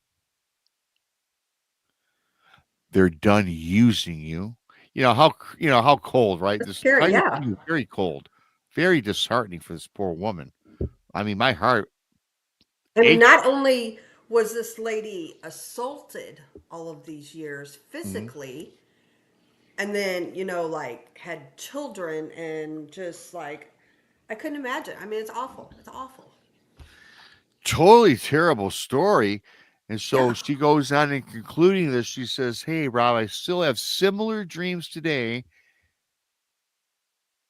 They're done using you. You know how cold, right? That's This scary. entire Yeah. thing was very cold, very disheartening for this poor woman. I mean, my heart I mean, ached. not only was this lady assaulted all of these years Mhm. physically, and then, like had children and just like, I couldn't imagine. I mean, it's awful. It's awful. Totally terrible story. And so Yeah. she goes on in concluding this. She says, "Hey, Rob, I still have similar dreams today."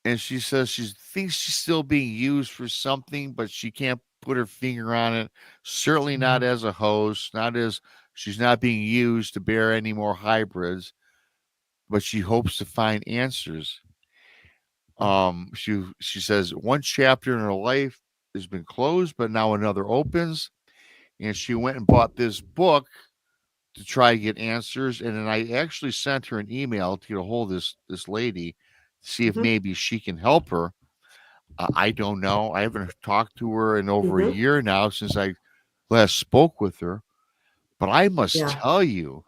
And she says she thinks she's still being used for something, but she can't put her finger on it. Certainly not as a host, not as she's not being used to bear any more hybrids, but she hopes to find answers. She says one chapter in her life has been closed, but now another opens. And she went and bought this book to try to get answers. And then I actually sent her an email to get a hold of this lady to see if Mm-hmm. maybe she can help her. I don't know. I haven't talked to her in over a Mm-hmm. year now since I last spoke with her. But I must Yeah. tell you,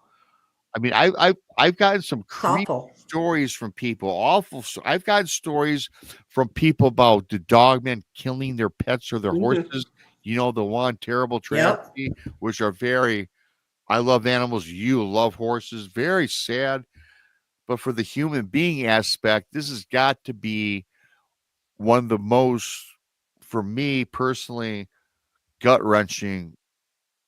I mean, I've gotten some It's creepy awful. stories from people. I've gotten stories from people about the dogmen killing their pets or their Mm-hmm. horses. You know, the one terrible Yep. tragedy, which are very. I love animals. You love horses. Very sad. But for the human being aspect, this has got to be one of the most, for me personally, gut wrenching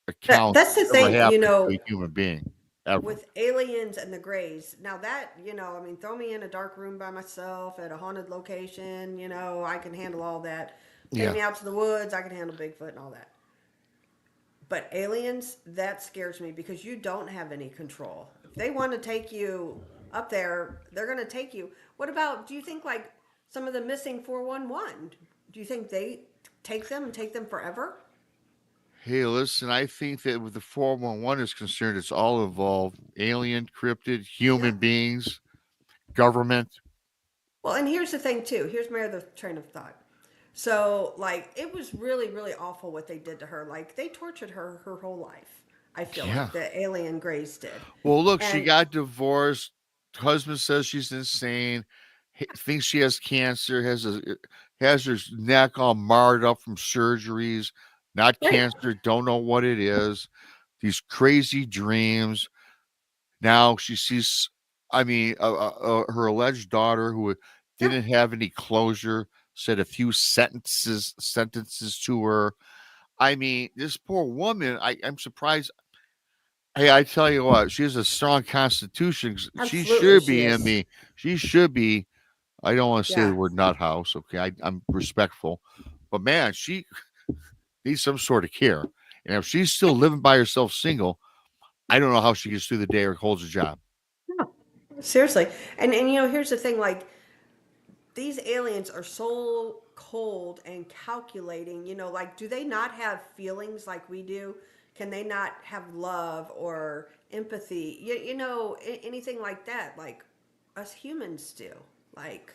accounts That's the ever thing, happened to a human being ever. with aliens and the grays. Now that, I mean, throw me in a dark room by myself at a haunted location, I can handle all that. Take Yeah. me out to the woods, I can handle Bigfoot and all that. But aliens, that scares me because you don't have any control. If they want to take you up there, they're going to take you. What about, do you think like some of the missing 411? Do you think they take them and take them forever? Hey, listen, I think that with the 411 is concerned, it's all involved alien, cryptid, Yeah. human beings, government. Well, and here's the thing too. Here's my other train of thought. So, like, it was really, really awful what they did to her. Like, they tortured her whole life. I feel Yeah. like the alien Greys did. Well, look, she And got divorced. Husband says she's insane. Thinks she has cancer. Has her neck all marred up from surgeries. Not right, cancer. Don't know what it is. These crazy dreams. Now she sees. I mean, her alleged daughter, who yeah, didn't have any closure, said a few sentences to her. I mean, this poor woman. I'm surprised. Hey, I tell you what, she has a strong constitution. She absolutely, should she be in is. the. She should be. I don't want to say the Yeah, word nut house. Okay, I'm respectful, but man, she needs some sort of care. And if she's still living by herself, single, I don't know how she gets through the day or holds a job. no, seriously. And here's the thing: like, these aliens are so cold and calculating. Like, do they not have feelings like we do? Can they not have love or empathy? Anything like that, like us humans do. Like,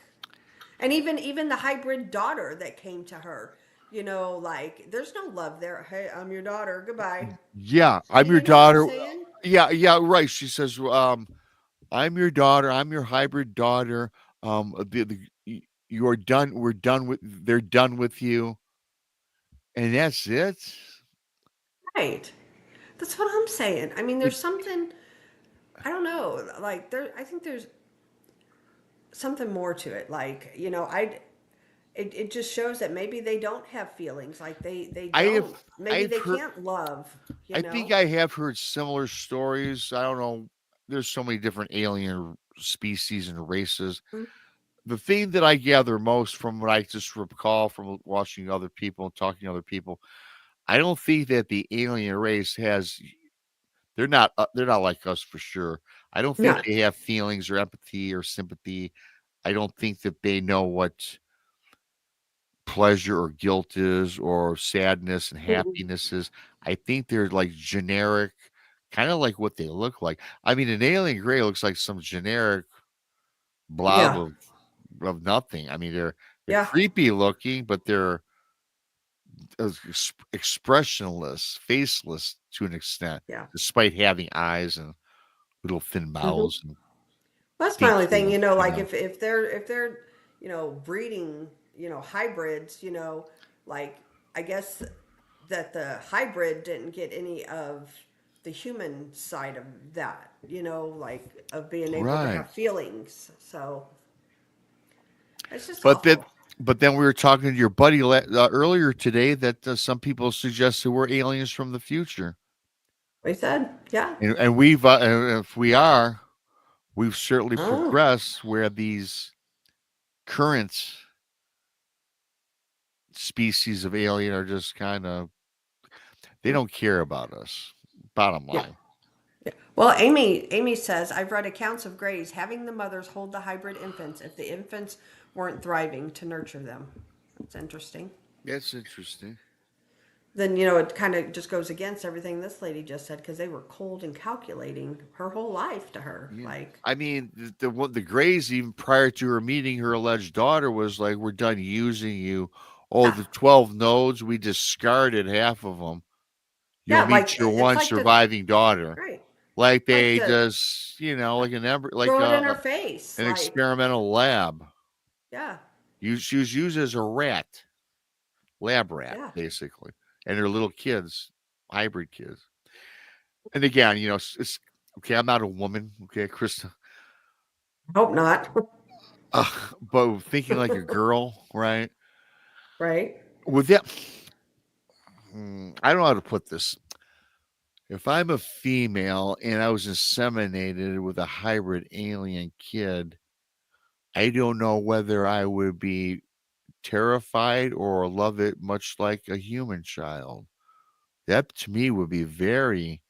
and even the hybrid daughter that came to her, like there's no love there. Hey, I'm your daughter. Goodbye. Yeah, I'm your You know what I'm daughter. saying? Yeah, right. She says, I'm your daughter. I'm your hybrid daughter. You're done. We're done with. They're done with you, and that's it. Right. That's what I'm saying. I mean, It there's something. I don't know. Like there, I think there's something more to it. Like it just shows that maybe they don't have feelings. Like they I don't. have. Maybe I've they heard. can't love. You I think know. I have heard similar stories. I don't know. There's so many different alien species and races. Mhm. The thing that I gather most from what I just recall from watching other people and talking to other people, I don't think that the alien race has. They're not like us for sure. I don't think No. they have feelings or empathy or sympathy. I don't think that they know what pleasure or guilt is or sadness and Mhm. happiness is. I think they're like generic, kind of like what they look like. I mean, an alien gray looks like some generic blob Yeah. of nothing. I mean, they're Yeah. creepy looking, but they're expressionless, faceless to an extent, Yeah. despite having eyes and little thin Hmm. mouths and That's my only thing. features. Like if they're breeding hybrids. Like I guess that the hybrid didn't get any of the human side of that. Like of being able to Right. have feelings. So it's just But then, awful. but then we were talking to your buddy earlier today that some people suggest that we're aliens from the future. We said, yeah. And we've and if we are, we've certainly Oh, progressed where these current species of alien are just kind of they don't care about us. Bottom yeah. line. Yeah. Well, Amy says, I've read accounts of greys having the mothers hold the hybrid infants if the infants weren't thriving to nurture them. That's interesting. That's interesting. Then, you know, it kind of just goes against everything this lady just said because they were cold and calculating her whole life to her. Yeah. Like, I mean, the Grays, even prior to her meeting her alleged daughter, was like, "We're done using you." Oh, yeah, the 12 nodes, we discarded half of them. You'll yeah, meet like your it's one like the, surviving daughter. right, Like like they the, just, like like throw it in her face. an Like, experimental lab. yeah, She was used as a rat, lab rat, yeah. basically, and her little kids, hybrid kids. And again, it's okay. I'm not a woman, okay, Krista, Hope not. but thinking like a girl, right? Right? With that, I don't know how to put this. If I'm a female and I was inseminated with a hybrid alien kid, I don't know whether I would be terrified or love it much like a human child. That to me would be very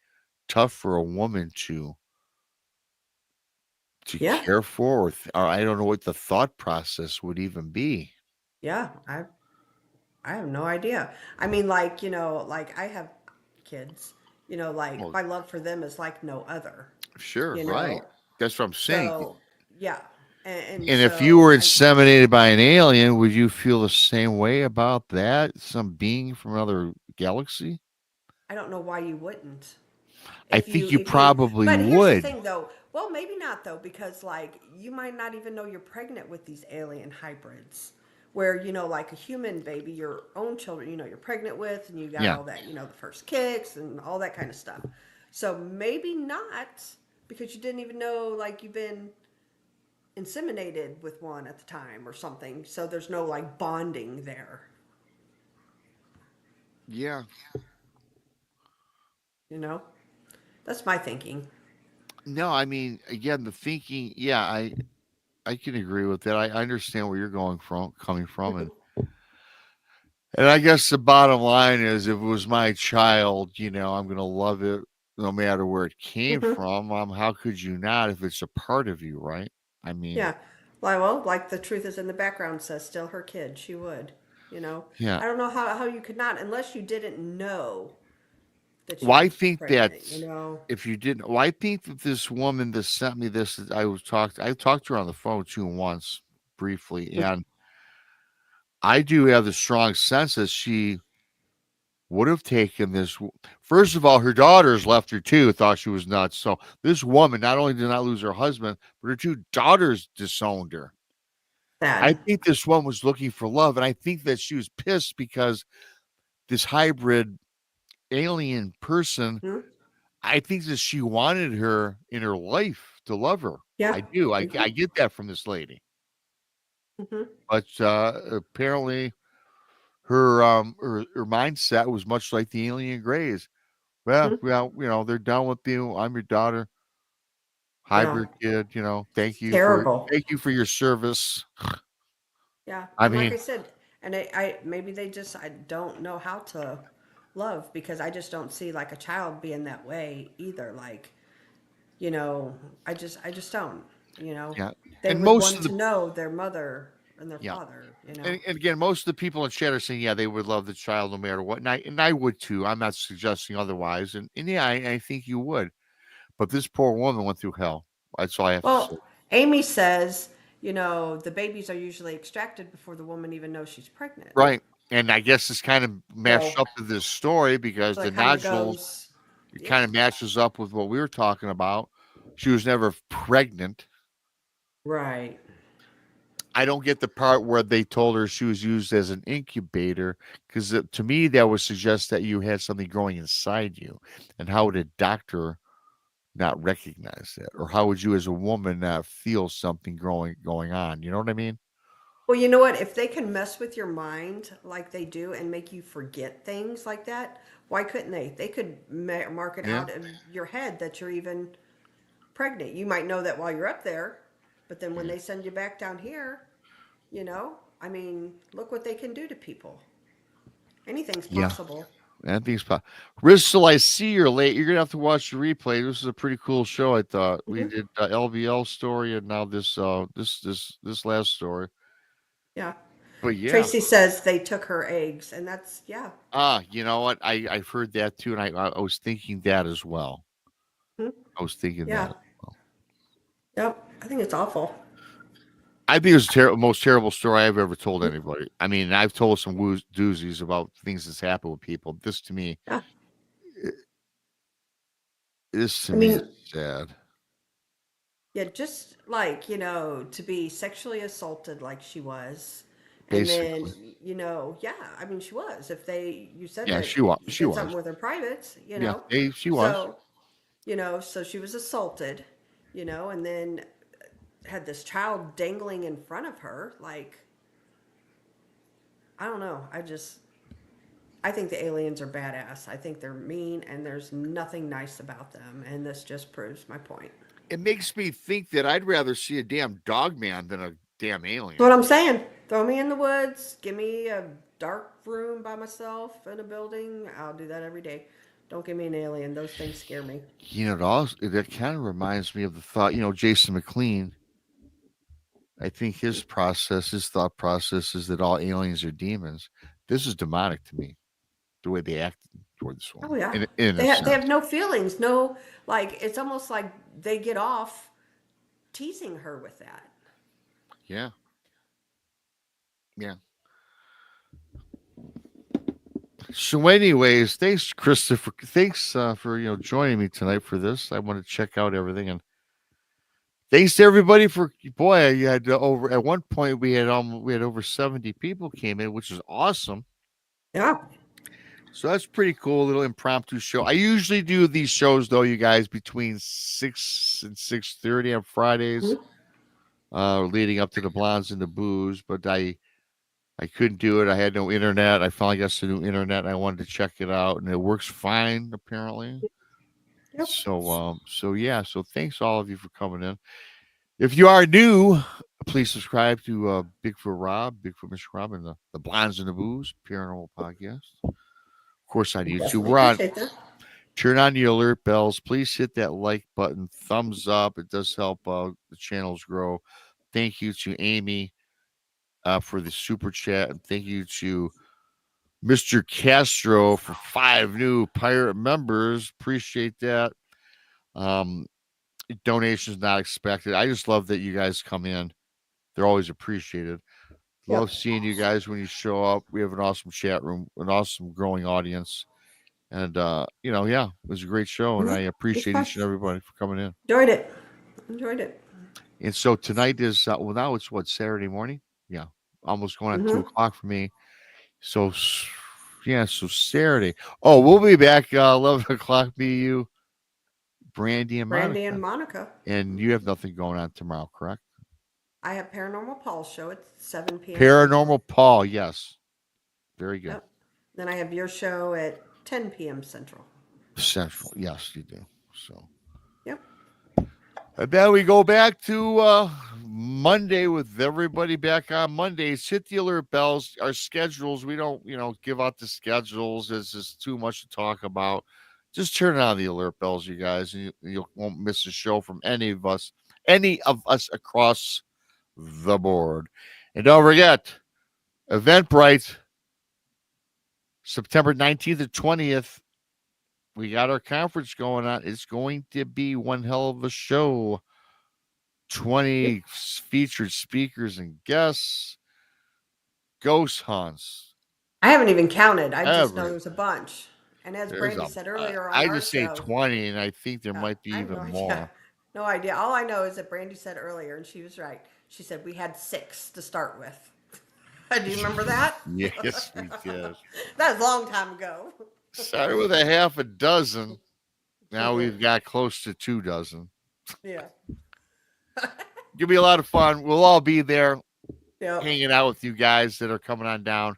tough for a woman to Yeah, care for, or I don't know what the thought process would even be. yeah. I have no idea. I mean, like, you know, like I have kids, you know, like Well, my love for them is like no other, sure, you right. know? That's what I'm saying. So, yeah. And And if you so were I, inseminated by an alien, would you feel the same way about that? Some being from another galaxy? I don't know why you wouldn't. I think you If you, probably but here's the would. thing though. Well, maybe not though, because like you might not even know you're pregnant with these alien hybrids. Where, you know, like a human baby, your own children, you know, you're pregnant with, and you got Yeah. all that, you know, the first kicks and all that kind of stuff. So maybe not because you didn't even know, like, you've been inseminated with one at the time or something. So there's no like bonding there, Yeah. you know? That's my thinking. No, I mean, again, the thinking, yeah, I can agree with that. I understand where you're coming from, and I guess the bottom line is, if it was my child, I'm gonna love it no matter where it came Hmm. from. How could you not if it's a part of you, right? I mean, Yeah. Well, like the truth is in the background says, still her kid. She would, you know? yeah. I don't know how you could not, unless you didn't know that she Well, I was think that pregnant, you know? if you didn't, well, I think that this woman that sent me this, I talked to her on the phone too once briefly, and I do have the strong sense that she would have taken this. First of all, her daughters left her too, thought she was nuts. So this woman not only did not lose her husband, but her two daughters disowned her. I Sad. think this one was looking for love, and I think that she was pissed because this hybrid alien person, Hmm. I think that she wanted her in her life to love her. Yeah. I do. Hmm. I get that from this lady. Hmm. But apparently her mindset was much like the alien grays. Hmm. Well, they're done with you. I'm your daughter, Yeah. hybrid kid. Terrible. Thank you for your service. Yeah. I And like I mean, said, and I maybe they just, I don't know how to love because I just don't see like a child being that way either. Like, you know, I just don't, you know, yeah, they and would most want of the to know their mother and their yeah, father, you know. and again, most of the people in chat are saying, yeah, they would love the child no matter what, and I would too. I'm not suggesting otherwise, and yeah, I think you would. But this poor woman went through hell. That's all I have to say. Well, Amy says, you know, the babies are usually extracted before the woman even knows she's pregnant. Right, and I guess it's kind of matched So, up to this story because so the it kind of nodules, goes, it yeah, kind of matches up with what we were talking about. She was never pregnant. right. I don't get the part where they told her she was used as an incubator because to me that would suggest that you had something growing inside you. And how would a doctor not recognize that? Or how would you as a woman not feel something going on? You know what I mean? Well, you know what? If they can mess with your mind like they do and make you forget things like that, Why couldn't they? They could mark it Yeah. out of your head that you're even pregnant. You might know that while you're up there, but then when they send you back down here, I mean, look what they can do to people. Anything's Yeah. possible. That thing's Rizal, I see you're late. You're gonna have to watch the replay. This is a pretty cool show. I thought we Hmm. did LVL story and now this last story. Yeah. But yeah, Tracy says they took her eggs, and that's, yeah. you know what? I've heard that too, and I was thinking that as well. Hmm. I was thinking Yeah. that. Yep. I think it's awful. I think it was the most terrible story I've ever told anybody. I mean, I've told some doozies about things that's happened with people. This to me, Yeah. this to I me mean, is sad. yeah, just like, to be sexually assaulted like she was. And then, Basically, yeah, I mean, she was. You said yeah, that you she did was. something with her privates, Yeah, she was. So, so she was assaulted, and then had this child dangling in front of her. Like, I don't know. I think the aliens are badass. I think they're mean and there's nothing nice about them. And this just proves my point. It makes me think that I'd rather see a damn dogman than a damn alien. That's what I'm saying. Throw me in the woods. Give me a dark room by myself in a building. I'll do that every day. Don't give me an alien. Those things scare me. That kind of reminds me of the thought, Jason McLean. I think his thought process is that all aliens are demons. This is demonic to me, the way they act toward this Oh woman. yeah. In a They have sense. no feelings. No, like it's almost like they get off teasing her with that. Yeah. Yeah. So, anyways, thanks, Christopher. Thanks for joining me tonight for this. I want to check out everything, and thanks to everybody for boy. You had over at one point we had over 70 people came in, which is awesome. Yeah. So that's pretty cool. Little impromptu show. I usually do these shows though, you guys, between 6 and 6:30 on Fridays, leading up to the Blondes and the Booze. But I couldn't do it. I had no internet. I finally got some new internet. And I wanted to check it out, and it works fine apparently. Yep. So yeah. So thanks all of you for coming in. If you are new, please subscribe to Bigfoot Michigan Rob, and the Blondes and the Booze Paranormal Podcast. Of course, on YouTube. Definitely We're on. appreciate that. Turn on the alert bells. Please hit that like button. Thumbs up. It does help the channels grow. Thank you to Amy for the super chat. And thank you to Mr. Castro for 5 new pirate members. Appreciate that. Donations not expected. I just love that you guys come in. They're always appreciated. Love Yep. seeing you guys when you show up. We have an awesome chat room, an awesome growing audience. And yeah, it was a great show, and I appreciate each and everybody for coming in. Enjoyed it. And so tonight is now it's Saturday morning? Yeah, almost going on 2:00 for me. So yeah, so Saturday. Oh, we'll be back 11:00. Me, you, Brandy, and Monica. And you have nothing going on tomorrow, correct? I have Paranormal Paul's show at 7 p.m. Paranormal Paul, yes, very good. Yep. Then I have your show at 10 p.m. Central. Central, yes, you do. So. Yep. And then we go back to Monday with everybody back on Mondays. Hit the alert bells. Our schedules, we don't, give out the schedules. It's just too much to talk about. Just turn on the alert bells, you guys, and you won't miss a show from any of us across the board. And don't forget, Eventbrite, September 19th and 20th. We got our conference going on. It's going to be one hell of a show. 20 featured speakers and guests. Ghost hunts. I haven't even counted. I just know there's a bunch. And as Brandy said earlier on I our just say show, 20, and I think there might be even more. No idea. All I know is that Brandy said earlier, and she was right. She said we had 6 to start with. Do you remember that? Yes, we did. That was a long time ago. Started with a half a dozen. Now we've got close to 2 dozen. Yeah. It'll be a lot of fun. We'll all be there Yep. hanging out with you guys that are coming on down.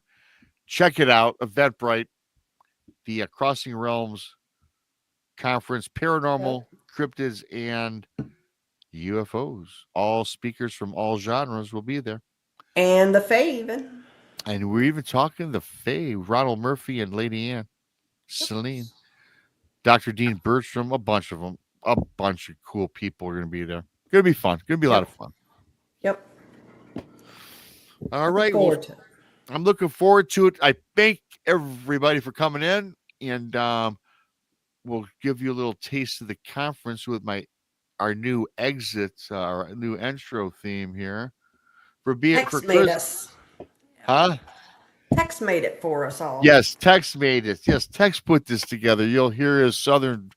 Check it out, Eventbrite. the Crossing Realms Conference, Paranormal, Cryptids, and UFOs. All speakers from all genres will be there. And the Fae even. And we're even talking the Fae, Ronald Murphy and Lady Ann, Celine, Dr. Dean Bertram, a bunch of them. A bunch of cool people are going to be there. Going to be fun. Going to be a lot of fun. Yep. All right. Forward to it. I'm looking forward to it. I thank everybody for coming in, and we'll give you a little taste of the conference with our new exit, our new intro theme here. Tex made us. Huh? Tex made it for us all. Yes, Tex made it. Yes, Tex put this together. You'll hear his southern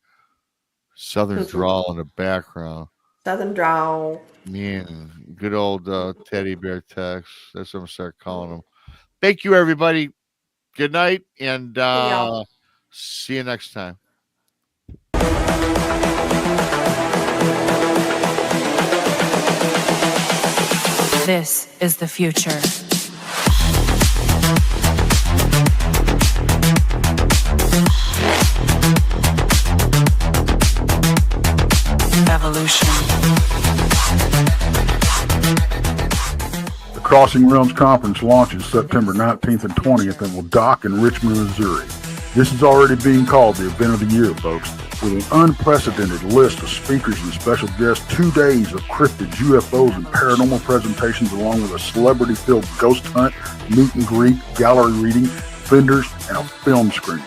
drawl in the background. Southern drawl. Man, good old teddy bear Tex. That's what I'm gonna start calling him. Thank you, everybody. Good night, and see you next time. This is the future. Evolution. The Crossing Realms Conference launches September 19th and 20th and will dock in Richmond, Missouri. This is already being called the event of the year, folks, with an unprecedented list of speakers and special guests, 2 days of cryptids, UFOs, and paranormal presentations, along with a celebrity-filled ghost hunt, meet and greet, gallery reading, vendors, and a film screening.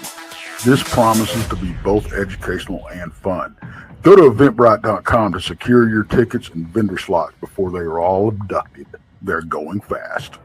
This promises to be both educational and fun. Go to eventbrite.com to secure your tickets and vendor slots before they are all abducted. They're going fast.